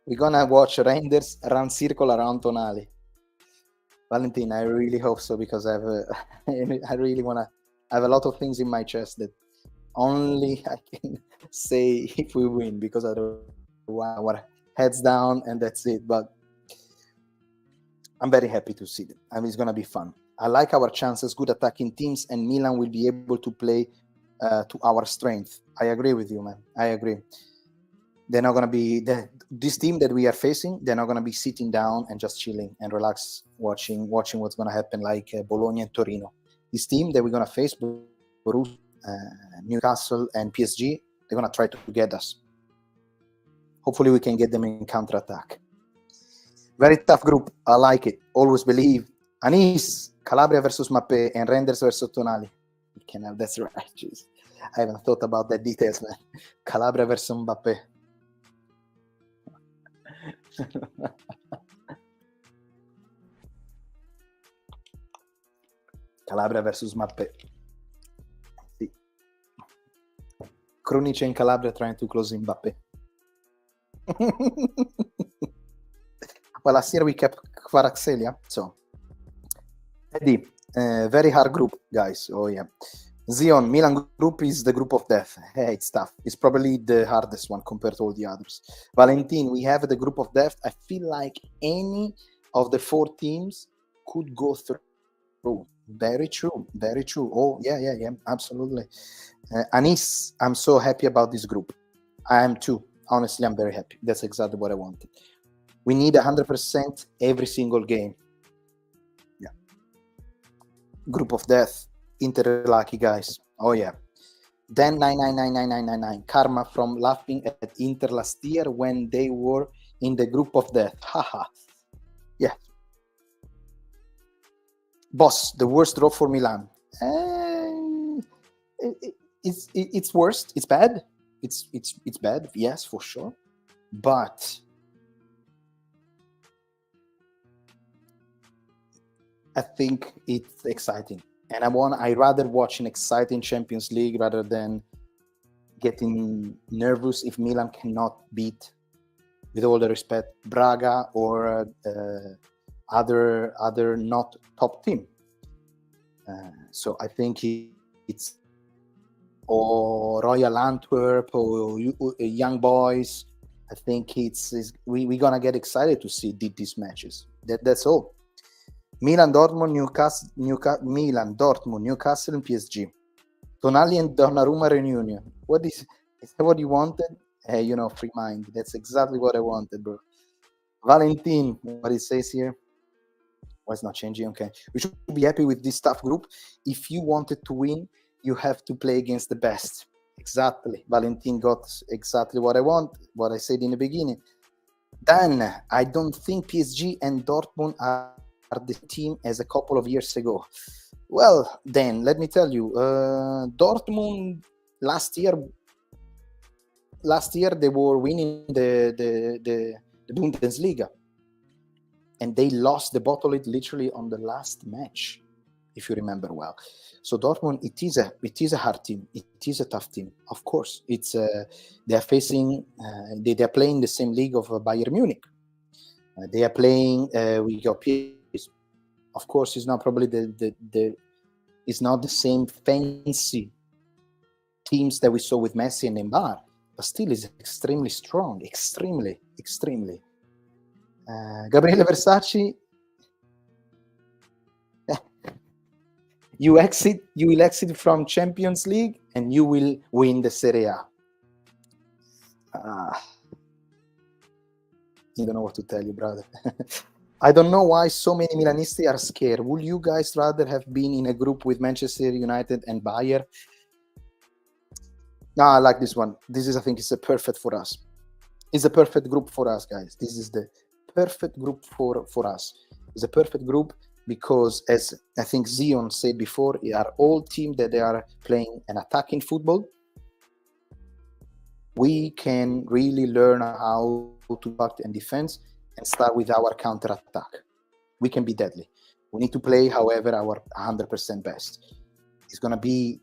We're going to watch Renders run circle around Tonali. Valentin, I really hope so, because I really want to. I have a lot of things in my chest that only I can say if we win, because I don't want our heads down and that's it. But I'm very happy to see them. I mean, it's going to be fun. I like our chances, good attacking teams, and Milan will be able to play to our strength. I agree with you, man. I agree. They're not going to be this team that we are facing. They're not going to be sitting down and just chilling and relax, watching what's going to happen, like Bologna and Torino. This team that we're going to face, Borussia, Newcastle and PSG, they're going to try to get us. Hopefully we can get them in counter-attack. Very tough group. I like it. Always believe. Anis, Calabria versus Mappe, and Renders versus Tonali. That's right. Jeez. I haven't thought about that details, man. Calabria versus Mbappe. Calabria versus Mappe. Krunic in Calabria trying to close Mbappe. Well, last year we kept Kvaratskhelia, so Eddie, very hard group, guys. Oh yeah, Zion, Milan group is the group of death. Hey, it's tough. It's probably the hardest one compared to all the others. Valentin, we have the group of death. I feel like any of the 4 teams could go through. Very true. Very true. Oh yeah, absolutely. Anis, I'm so happy about this group. I am too. Honestly, I'm very happy. That's exactly what I wanted. We need 100% every single game. Yeah. Group of death. Inter lucky, guys. Oh yeah. Then 9999999. Karma from laughing at Inter last year when they were in the group of death. Haha. Yeah. Boss, the worst draw for Milan. It's worst. It's bad. It's bad. Yes, for sure. But I think it's exciting, and I rather watch an exciting Champions League rather than getting nervous if Milan cannot beat, with all the respect, Braga or other not top team. So I think it's Royal Antwerp or Young Boys. I think we're gonna get excited to see these matches. That's all. Milan, Dortmund, Milan, Dortmund, Newcastle, and PSG. Tonali and Donnarumma reunion. Is that what you wanted? Hey, free mind. That's exactly what I wanted, bro. Valentin, what it says here. Why it's not changing? Okay. We should be happy with this tough group. If you wanted to win, you have to play against the best. Exactly. Valentin got exactly what I want, what I said in the beginning. Dan, I don't think PSG and Dortmund are the team as a couple of years ago. Well, Dan, let me tell you, Dortmund last year they were winning the Bundesliga, and they lost the bottle literally on the last match, if you remember well. So Dortmund, it is a hard team. It is a tough team. Of course, it's they are facing. They are playing the same league of Bayern Munich. They are playing. We got PSG. Of course, it's not probably it's not the same fancy teams that we saw with Messi and Neymar, but still is extremely strong. Extremely. Gabriele Versace. You will exit from Champions League and you will win the Serie A. I don't know what to tell you, brother. I don't know why so many Milanisti are scared. Would you guys rather have been in a group with Manchester United and Bayern? No, I like this one. I think it's a perfect for us. It's a perfect group for us, guys. This is the perfect group for us. It's a perfect group because, as I think Zion said before, they are all teams that they are playing an attacking football. We can really learn how to attack and defense and start with our counter-attack. We can be deadly. We need to play, however, our 100% best. It's going to be,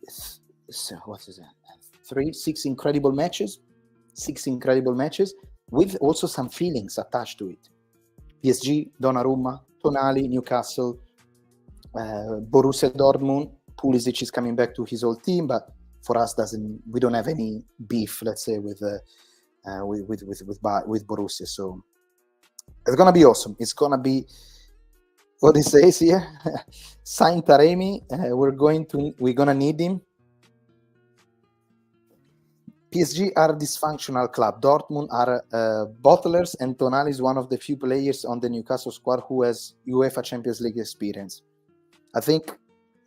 6 incredible matches. 6 incredible matches with also some feelings attached to it. PSG, Donnarumma, Tonali, Newcastle, Borussia Dortmund. Pulisic is coming back to his old team, but for us, we don't have any beef, let's say, with Borussia. So it's gonna be awesome. It's gonna be what he says here. Sign Taremi. We're gonna need him. PSG are a dysfunctional club. Dortmund are bottlers, and Tonali is one of the few players on the Newcastle squad who has UEFA Champions League experience. I think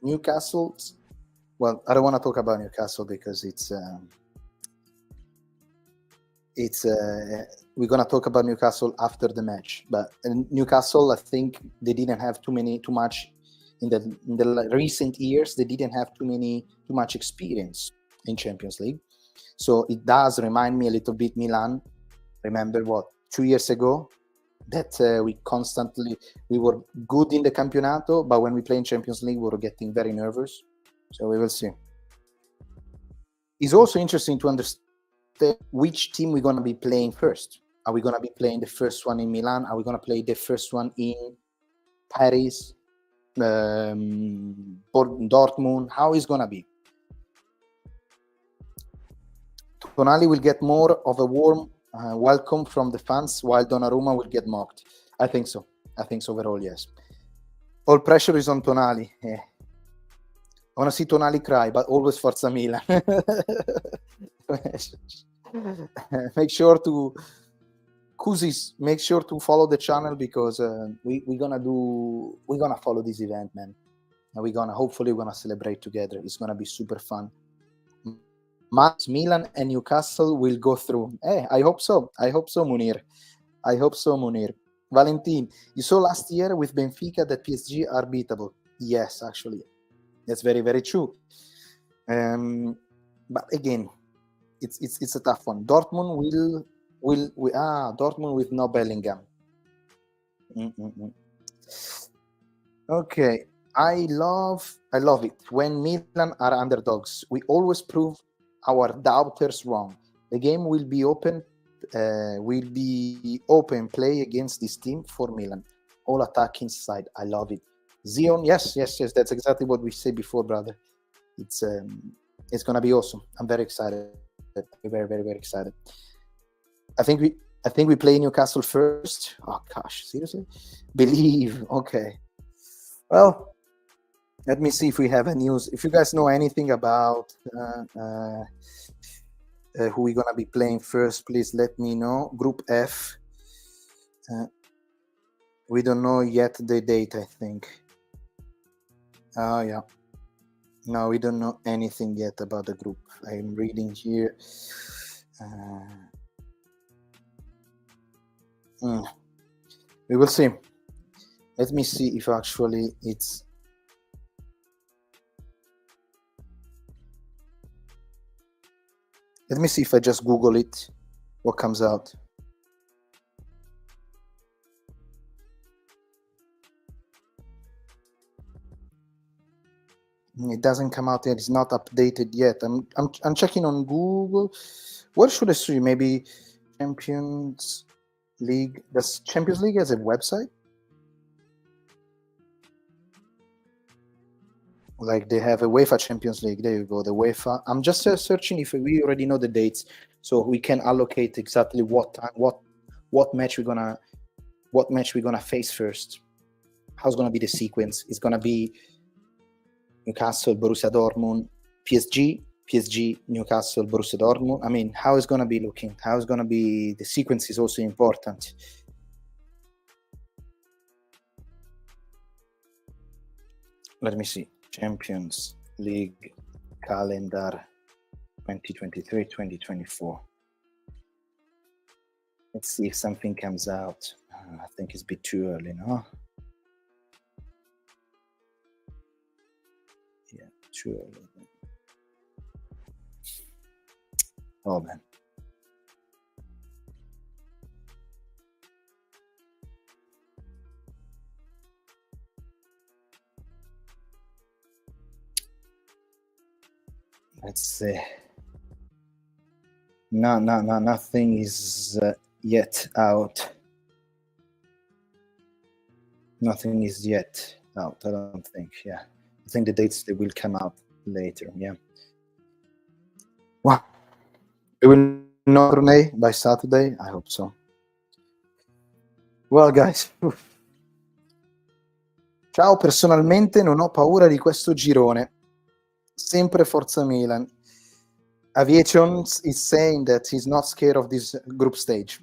Newcastle. Well, I don't want to talk about Newcastle because we're gonna talk about Newcastle after the match. But Newcastle, I think they didn't have too much in the recent years. They didn't have too much experience in Champions League. So it does remind me a little bit Milan. Remember 2 years ago that we were good in the Campionato, but when we play in Champions League, we were getting very nervous. So we will see. It's also interesting to understand which team we're going to be playing first. Are we going to be playing the first one in Milan? Are we going to play the first one in Paris, Dortmund? How is it going to be? Tonali will get more of a warm welcome from the fans, while Donnarumma will get mocked. I think so. Overall, yes. All pressure is on Tonali. Yeah. I want to see Tonali cry, but always Forza Milan. Make sure to follow the channel because we're gonna follow this event, man. And hopefully we're gonna celebrate together. It's gonna be super fun. Milan and Newcastle will go through. I hope so. Munir. Valentin, you saw last year with Benfica that PSG are beatable. Yes, actually, that's very, very true. But again, it's a tough one. Dortmund Dortmund with no Bellingham. Okay, I love it when Milan are underdogs. We always prove our doubters wrong. The game will be open. Play against this team for Milan. All attacking side. I love it. Zion, yes. That's exactly what we said before, brother. It's gonna be awesome. I'm very excited. Very, very, very excited. I think we play Newcastle first. Oh gosh, seriously? Believe. Okay. Well, let me see if we have a news. If you guys know anything about who we're gonna be playing first, please let me know. Group F. We don't know yet the date, I think. Oh yeah. No, we don't know anything yet about the group. I'm reading here. We will see. Let me see if actually it's. Let me see if I just Google it, what comes out. It doesn't come out yet. It's not updated yet. I'm checking on Google. What should I see? Maybe Champions League. Does Champions League has a website? Like they have a UEFA Champions League. There you go, the UEFA. I'm just searching if we already know the dates, so we can allocate exactly what time, what match we're gonna face first. How's gonna be the sequence? It's gonna be Newcastle, Borussia Dortmund, PSG, Newcastle, Borussia Dortmund. I mean, how is gonna be looking? How is gonna be the sequence is also important. Let me see. Champions League calendar 2023-2024. Let's see if something comes out. I think it's a bit too early, no? Yeah, too early. Oh man. Let's see. No, nothing is yet out. Nothing is yet out, I don't think. Yeah, I think the dates, they will come out later. Yeah. Wow. We will know Brunei by Saturday. I hope so. Well, guys. Ciao, personalmente non ho paura di questo girone. Sempre Forza Milan. Aviation is saying that he's not scared of this group stage.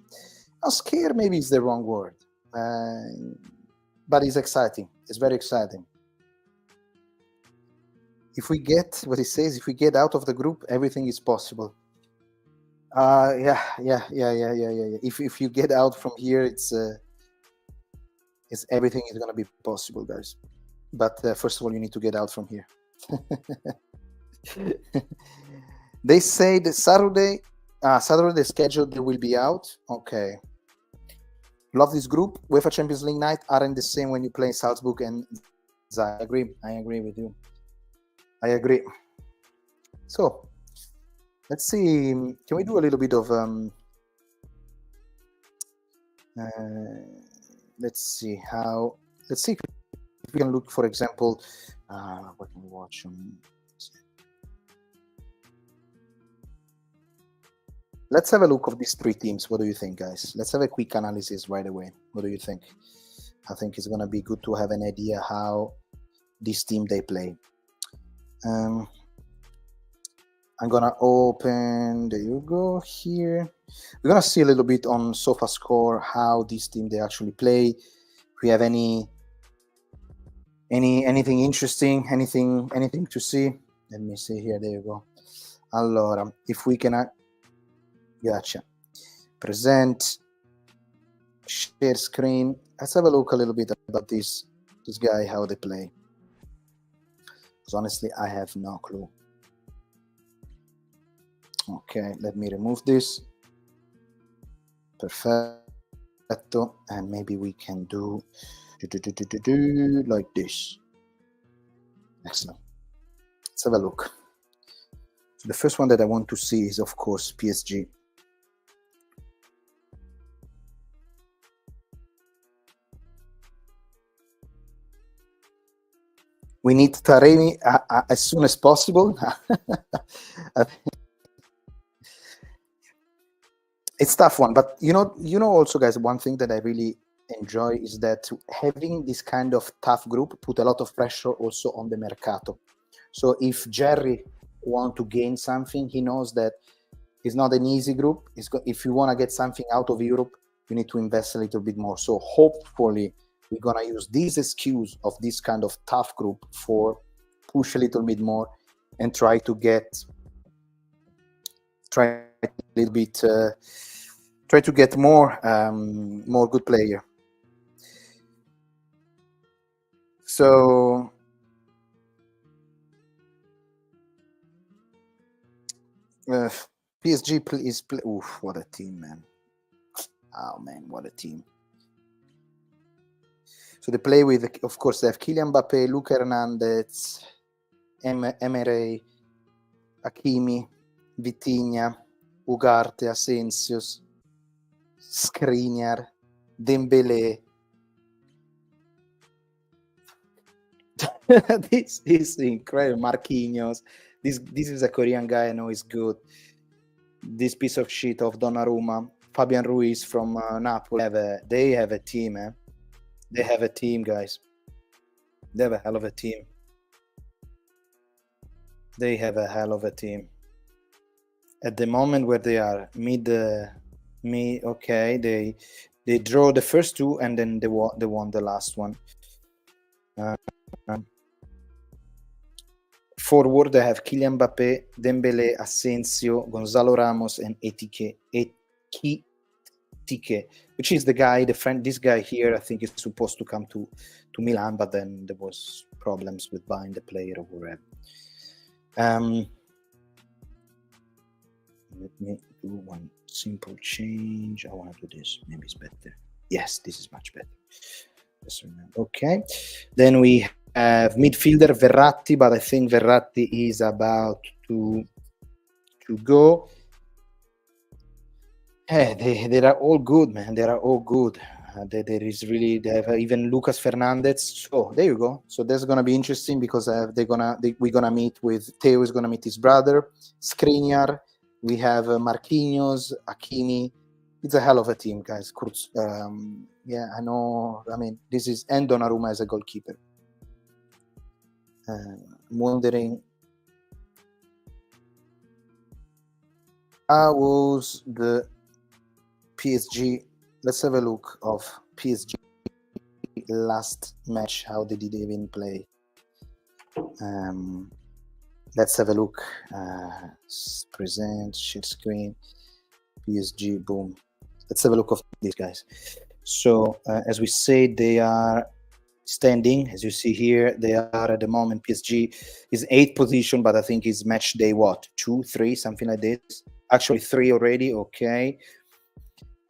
Not scared, maybe is the wrong word. But it's exciting. It's very exciting. If we get what he says, if we get out of the group, everything is possible. Yeah. If you get out from here, it's everything is gonna be possible, guys. But first of all, you need to get out from here. They say the Saturday the schedule they will be out. Okay. Love this group. UEFA Champions League night aren't the same when you play Salzburg and I agree with you. I agree. So let's see. Can we do a little bit of let's see if we can look, for example, what can we watch on. Let's have a look of these three teams. What do you think, guys? Let's have a quick analysis right away. What do you think? I think it's gonna be good to have an idea how this team they play. I'm gonna open. There you go. Here we're gonna see a little bit on SofaScore how this team they actually play. If we have anything interesting, anything to see. Let me see here. There you go. Allora, if we can. Gotcha. Present, share screen. Let's have a look a little bit about this guy, how they play. Because honestly, I have no clue. Okay, let me remove this. Perfetto. And maybe we can do like this. Excellent. Let's have a look. So the first one that I want to see is, of course, PSG. We need Taremi as soon as possible. It's a tough one, but you know also, guys, one thing that I really enjoy is that having this kind of tough group put a lot of pressure also on the mercato. So if Jerry want to gain something, he knows that it's not an easy group. If you want to get something out of Europe, you need to invest a little bit more. So hopefully we're going to use this excuse of this kind of tough group for push a little bit more and try to get more good player. So PSG is oof, what a team, man. Oh man, what a team. So they play with, of course, they have Kylian Mbappé, Luca Hernandez, Emery, Hakimi, Vitinha, Ugarte, Asensio, Skriniar, Dembélé. This is incredible. Marquinhos. This is a Korean guy I know is good. This piece of shit of Donnarumma, Fabian Ruiz from Napoli. They have a team, man. They have a team, guys. They have a hell of a team. They have a hell of a team. At the moment where they are okay, they draw the first two and then they won the last one. Forward, they have Kylian Mbappé, Dembélé, Asensio, Gonzalo Ramos, and Ekitike, which is the guy, this guy here, I think is supposed to come to Milan, but then there was problems with buying the player or whatever. Let me do one simple change. I want to do this. Maybe it's better. Yes, this is much better. Okay. Then we have midfielder Verratti, but I think Verratti is about to go. They are all good, man. They are all good. They have even Lucas Fernandez. So there you go. So that's gonna be interesting because we're gonna meet with Theo is gonna meet his brother Skriniar. We have Marquinhos, Hakimi. It's a hell of a team, guys. Yeah, I know. I mean, this is and Donnarumma as a goalkeeper. I'm wondering how was the PSG. Let's have a look of PSG last match. How did it even play? Let's have a look. Present, share screen, PSG, boom. Let's have a look of these guys. So as we say, they are standing. As you see here, they are at the moment. PSG is 8th position, but I think it's match day 2, 3, something like this. Actually 3 already. Okay.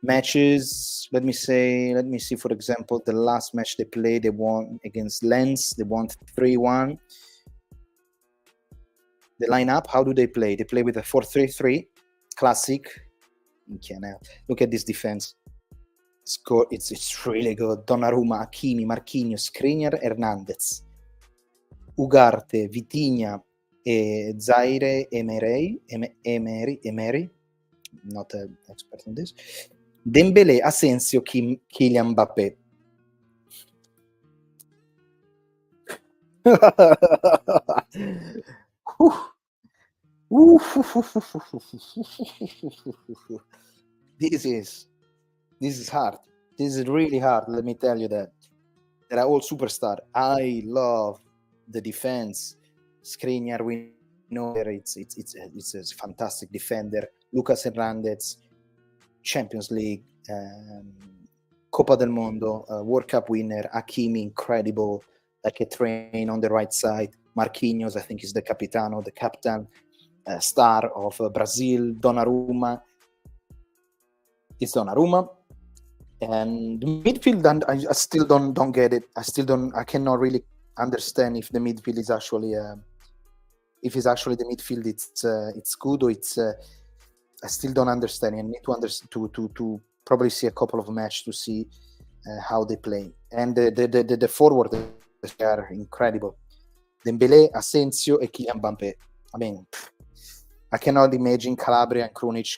Matches. Let me see. For example, the last match they played, they won against Lens. They won 3-1. The lineup. How do they play? They play with a 4-3-3, classic. Okay, now look at this defense. Score. It's really good. Donnarumma, Hakimi, Marquinhos, Skriniar, Hernandez, Ugarte, Vitinha, Zaire, Emery. Not an expert on this. Dembélé, Asensio, Kylian Mbappé. This is hard. This is really hard. Let me tell you that. They're all superstar. I love the defense. Skriniar, we know it's a fantastic defender. Lucas Hernandez, Champions League, Copa del Mondo, World Cup winner. Hakimi, incredible, like a train on the right side. Marquinhos, I think, is the capitano, the captain, star of Brazil. Donnarumma. It's Donnarumma. And the midfield, and I still don't get it. I cannot really understand if the midfield is actually if it's actually the midfield. It's good or it's. I still don't understand. I need to probably see a couple of matches to see how they play. And the forward are incredible. Dembélé, Asensio, and Kylian Mbappé. I mean, I cannot imagine Calabria and Krunic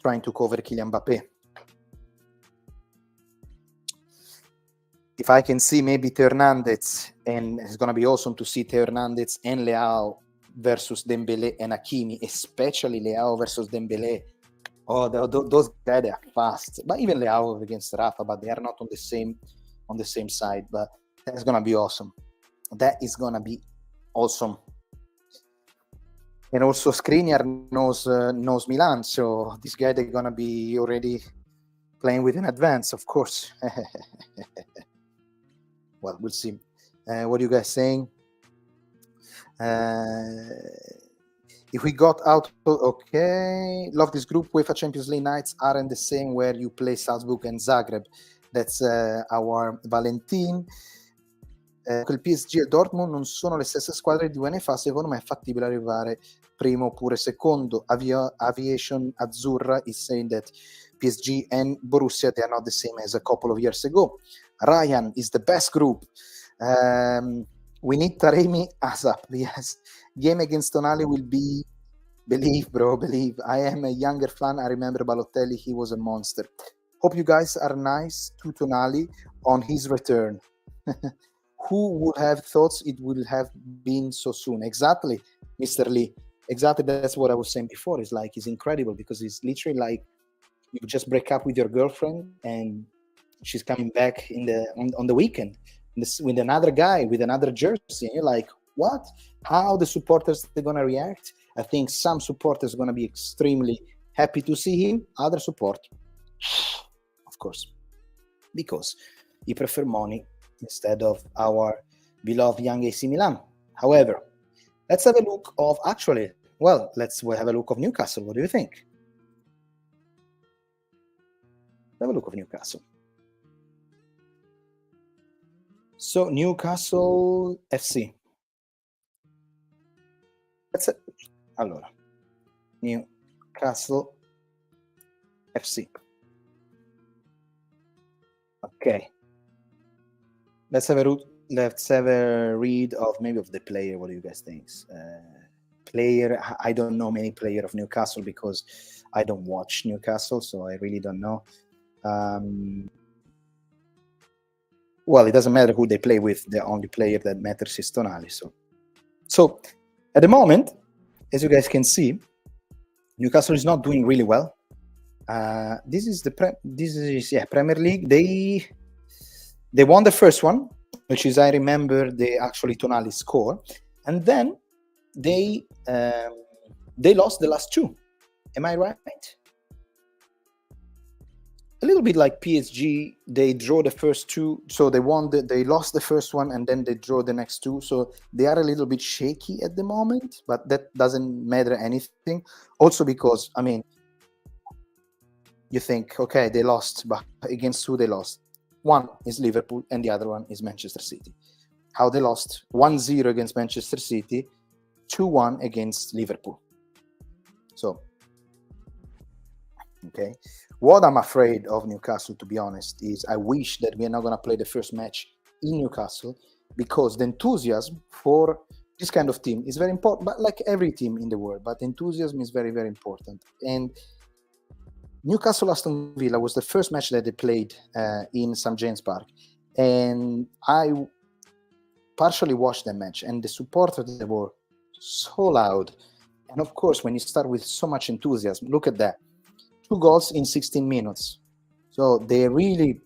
trying to cover Kylian Mbappé. if I can see maybe Theo Hernandez, and it's going to be awesome to see Theo Hernandez and Leao versus Dembele and Hakimi, especially Leao versus Dembele. Oh, those guys, they are fast. But even Leao against Rafa, but they are not on the same side. But that's going to be awesome. That is going to be awesome. And also Skriniar knows Milan, so this guy, they're going to be already playing with an advance, of course. Well, we'll see. What are you guys saying? If we got out, okay. Love this group. UEFA Champions League nights aren't the same where you play Salzburg and Zagreb. That's our Valentin. Il PSG e Dortmund non sono le stesse squadre di 2 anni fa. Secondo me è fattibile arrivare primo oppure secondo. Aviation Azzurra is saying that PSG and Borussia, they are not the same as a couple of years ago. Ryan is the best group. We need Taremi ASAP. Yes. Game against Tonali will be, believe, bro, believe. I am a younger fan. I remember Balotelli. He was a monster. Hope you guys are nice to Tonali on his return. Who would have thought it would have been so soon? Exactly, Mr. Lee. Exactly, that's what I was saying before. It's like, it's incredible because it's literally like you just break up with your girlfriend and she's coming back on the weekend with another guy, with another jersey. And you're like, what? How the supporters, they're going to react? I think some supporters are going to be extremely happy to see him. Other support, of course, because he prefer money instead of our beloved young AC Milan. However, let's have a look of let's have a look of Newcastle. What do you think? Have a look of Newcastle. So Newcastle FC. That's it. Allora, Newcastle FC. Okay. Let's have a read of maybe of the player. What do you guys think? Player, I don't know many player of Newcastle because I don't watch Newcastle, so I really don't know. Well, it doesn't matter who they play with. The only player that matters is Tonali. So at the moment, as you guys can see, Newcastle is not doing really well. This is Premier League. They won the first one, which is, I remember, they actually Tonali score, and then they lost the last two. Am I right? A little bit like PSG, they draw the first two, so they lost the first one, and then they draw the next two. So they are a little bit shaky at the moment, but that doesn't matter anything. Also because, I mean, you think, okay, they lost, but against who they lost? One is Liverpool, and the other one is Manchester City. How they lost? 1-0 against Manchester City, 2-1 against Liverpool. So, okay. What I'm afraid of Newcastle, to be honest, is I wish that we are not going to play the first match in Newcastle, because the enthusiasm for this kind of team is very important, but like every team in the world, but enthusiasm is very, very important. And Newcastle Aston Villa was the first match that they played in St. James Park, and I partially watched that match, and the supporters, they were so loud. And of course, when you start with so much enthusiasm, look at that. 2 goals in 16 minutes. So they're really,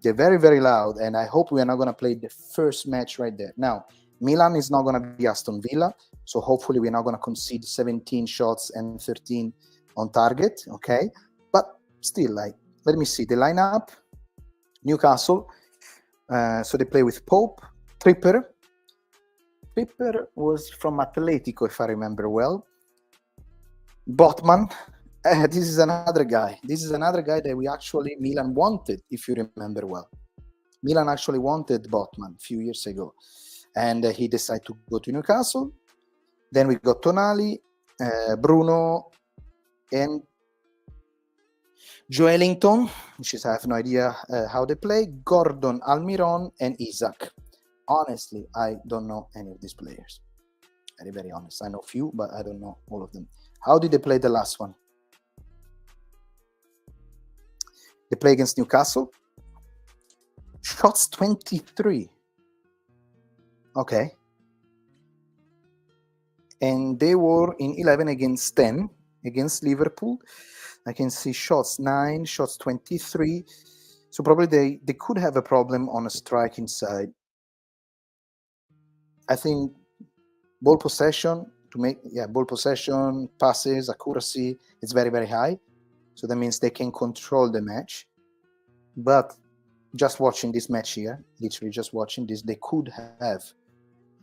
they're very, very loud. And I hope we are not going to play the first match right there. Now, Milan is not going to be Aston Villa. So hopefully we're not going to concede 17 shots and 13 on target. Okay. But still, like, let me see the lineup. Newcastle. So they play with Pope, Tripper. Tripper was from Atletico, if I remember well. Botman. This is another guy. This is another guy that Milan wanted, if you remember well. Milan actually wanted Botman a few years ago. And he decided to go to Newcastle. Then we got Tonali, Bruno, and Joelinton, which is, I have no idea how they play. Gordon, Almiron, and Isaac. Honestly, I don't know any of these players. Very, very honest. I know a few, but I don't know all of them. How did they play the last one? They play against Newcastle. Shots 23. Okay. And they were in 11 against 10 against Liverpool. I can see shots 9, shots 23. So probably they could have a problem on a striking side. I think ball possession, passes, accuracy, it's very, very high. So that means they can control the match. But just watching this match here, literally just watching this, they could have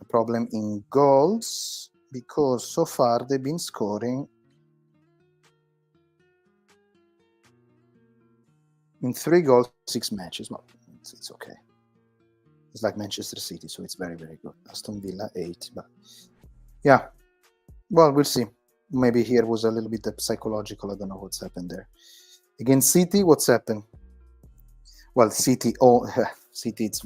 a problem in goals, because so far they've been scoring in 3 goals, 6 matches. Well, it's okay. It's like Manchester City, so it's very, very good. Aston Villa 8, but yeah. Well, we'll see. Maybe here was a little bit psychological. I don't know what's happened there. Against City, what's happened? Well, City. City. It's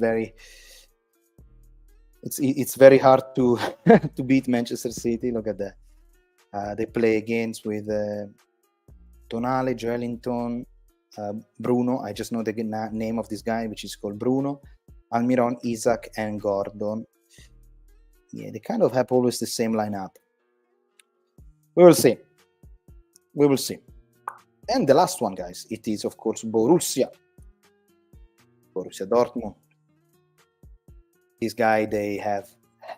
very hard to to beat Manchester City. Look at that. They play against with Tonali, Joelinton, Bruno. I just know the name of this guy, which is called Bruno, Almiron, Isaac, and Gordon. Yeah, they kind of have always the same lineup. We will see. And the last one, guys, it is, of course, Borussia Dortmund. This guy, they have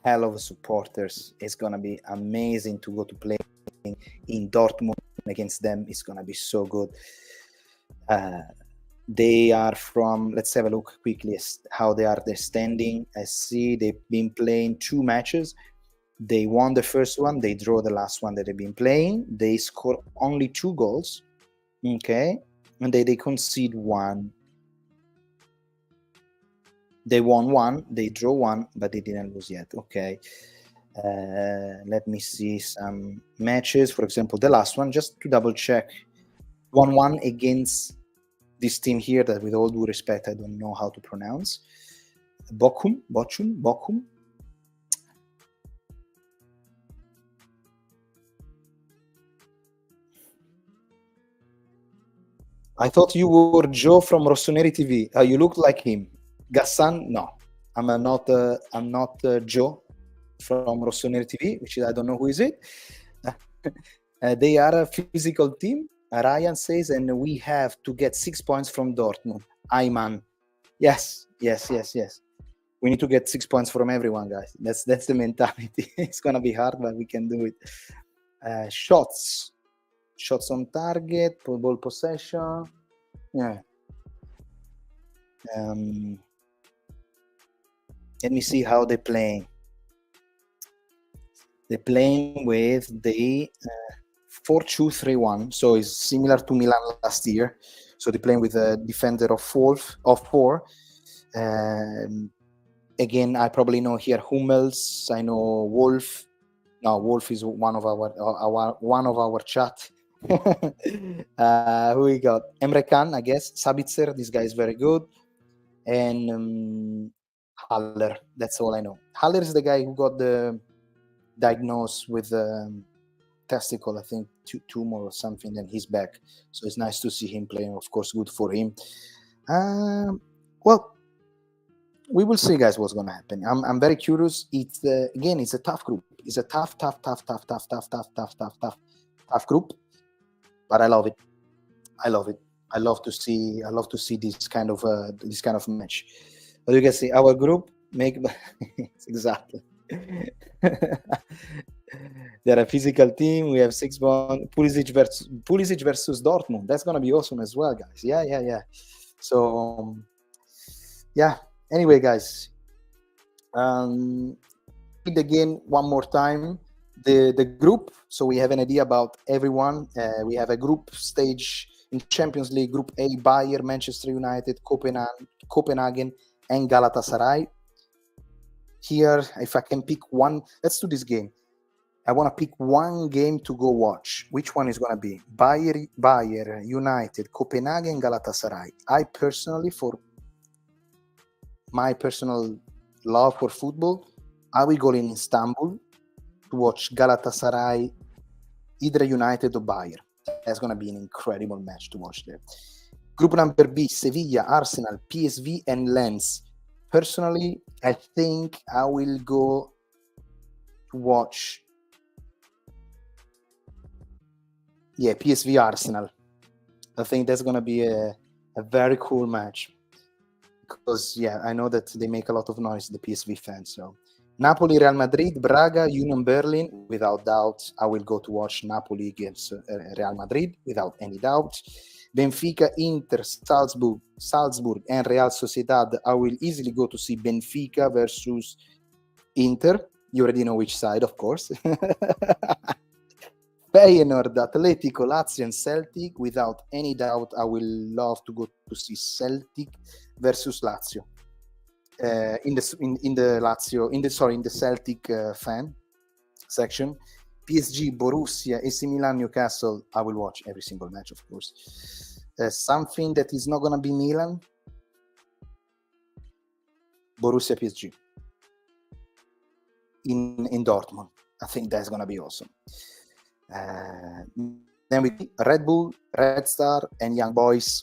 hell of supporters. It's going to be amazing to go to play in Dortmund against them. It's going to be so good. They are from, let's have a look quickly how they're standing. I see they've been playing 2 matches. They won the first one. They draw the last one that they've been playing. They score only 2 goals. Okay. And they concede 1. They won 1. They draw 1, but they didn't lose yet. Okay. Let me see some matches. For example, the last one, just to double check. 1-1 against this team here that, with all due respect, I don't know how to pronounce. Bochum. I thought you were Joe from Rossoneri TV. You look like him. Gassan? No, I'm not Joe from Rossoneri TV, which I don't know who is it. They are a physical team, Ryan says, and we have to get 6 points from Dortmund. Ayman. Yes. We need to get 6 points from everyone, guys. That's the mentality. It's gonna be hard, but we can do it. Shots on target, ball possession. Yeah. Let me see how they're playing. They're playing with the 4-2-3-1, so it's similar to Milan last year. So they're playing with a defender of 4. Again, I probably know here Hummels. I know Wolf. No, Wolf is one of our chat. Who we got? Emre Can, I guess. Sabitzer, this guy is very good. And Haller, that's all I know. Haller is the guy who got the diagnosed with testicle, I think, tumor or something, and he's back. So it's nice to see him playing. Of course, good for him. Well, we will see, guys, what's going to happen. I'm very curious. It's a tough group. It's a tough group. But I love it. I love to see this kind of match. But you can see our group exactly. They're a physical team. We have 6 points. Pulisic versus Dortmund. That's gonna be awesome as well, guys. Yeah. So yeah. Anyway, guys. Again, one more time. The group, so we have an idea about everyone. We have a group stage in Champions League, Group A, Bayern, Manchester United, Copenhagen, and Galatasaray. Here, if I can pick one, let's do this game. I want to pick one game to go watch. Which one is going to be? Bayern, United, Copenhagen, Galatasaray. I personally, for my personal love for football, I will go in Istanbul to watch Galatasaray, either United or Bayern. That's going to be an incredible match to watch there. Group number B, Sevilla, Arsenal, PSV, and Lens. Personally, I think I will go to watch. Yeah, PSV Arsenal. I think that's gonna be a very cool match because I know that they make a lot of noise, the PSV fans. So Napoli, Real Madrid, Braga, Union Berlin. Without doubt, I will go to watch Napoli against Real Madrid without any doubt. Benfica, Inter, Salzburg, and Real Sociedad. I will easily go to see Benfica versus Inter. You already know which side, of course. Feyenoord, Atletico, Lazio, and Celtic. Without any doubt, I will love to go to see Celtic versus Lazio. In the Celtic fan section. PSG, Borussia, AC Milan, Newcastle. I will watch every single match, of course. Something that is not gonna be Milan. Borussia, PSG. In Dortmund. I think that's gonna be awesome. Then we Red Bull, Red Star, and Young Boys.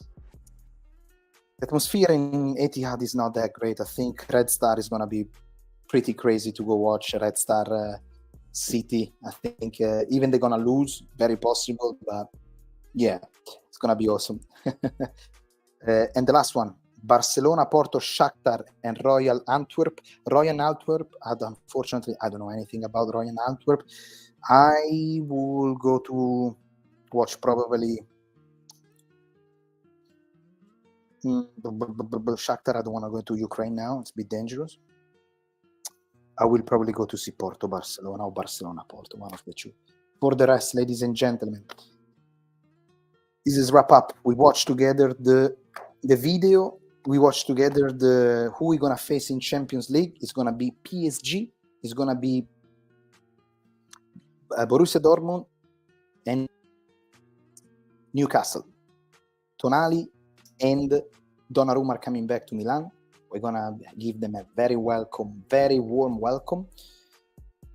The atmosphere in Etihad is not that great. I think Red Star is gonna be pretty crazy to go watch Red Star City. I think even they're gonna lose, very possible, but yeah, it's gonna be awesome. And the last one, Barcelona, Porto, Shakhtar, and Royal Antwerp. Royal Antwerp, unfortunately, I don't know anything about Royal Antwerp. I will go to watch probably Shakhtar. I don't want to go to Ukraine now. It's a bit dangerous. I will probably go to see Porto, Barcelona, or Barcelona, Porto, one of the two. For the rest, ladies and gentlemen, this is wrap up. We watched together the video. We watched together who we're gonna face in Champions League. It's gonna be PSG. It's gonna be Borussia Dortmund and Newcastle. Tonali and Donnarumma are coming back to Milan. We're gonna give them a very warm welcome.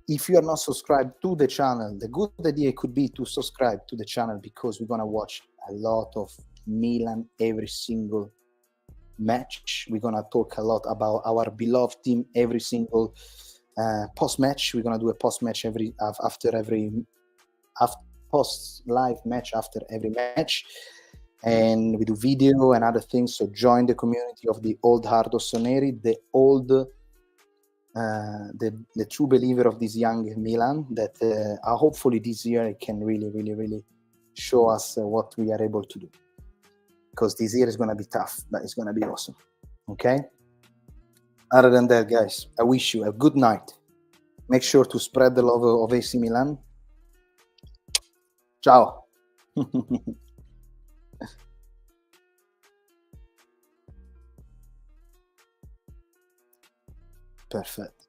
If you are not subscribed to the channel, the good idea could be to subscribe to the channel because we're gonna watch a lot of Milan every single match. We're gonna talk a lot about our beloved team every single post-match. We're gonna do a post-match post-live match after every match, and we do video and other things. So join the community of the old hard Rossoneri, the true believer of this young Milan that hopefully this year can really show us what we are able to do, because this year is going to be tough, but it's going to be awesome. Okay, other than that, guys, I wish you a good night. Make sure to spread the love of AC Milan. Ciao. Perfetto.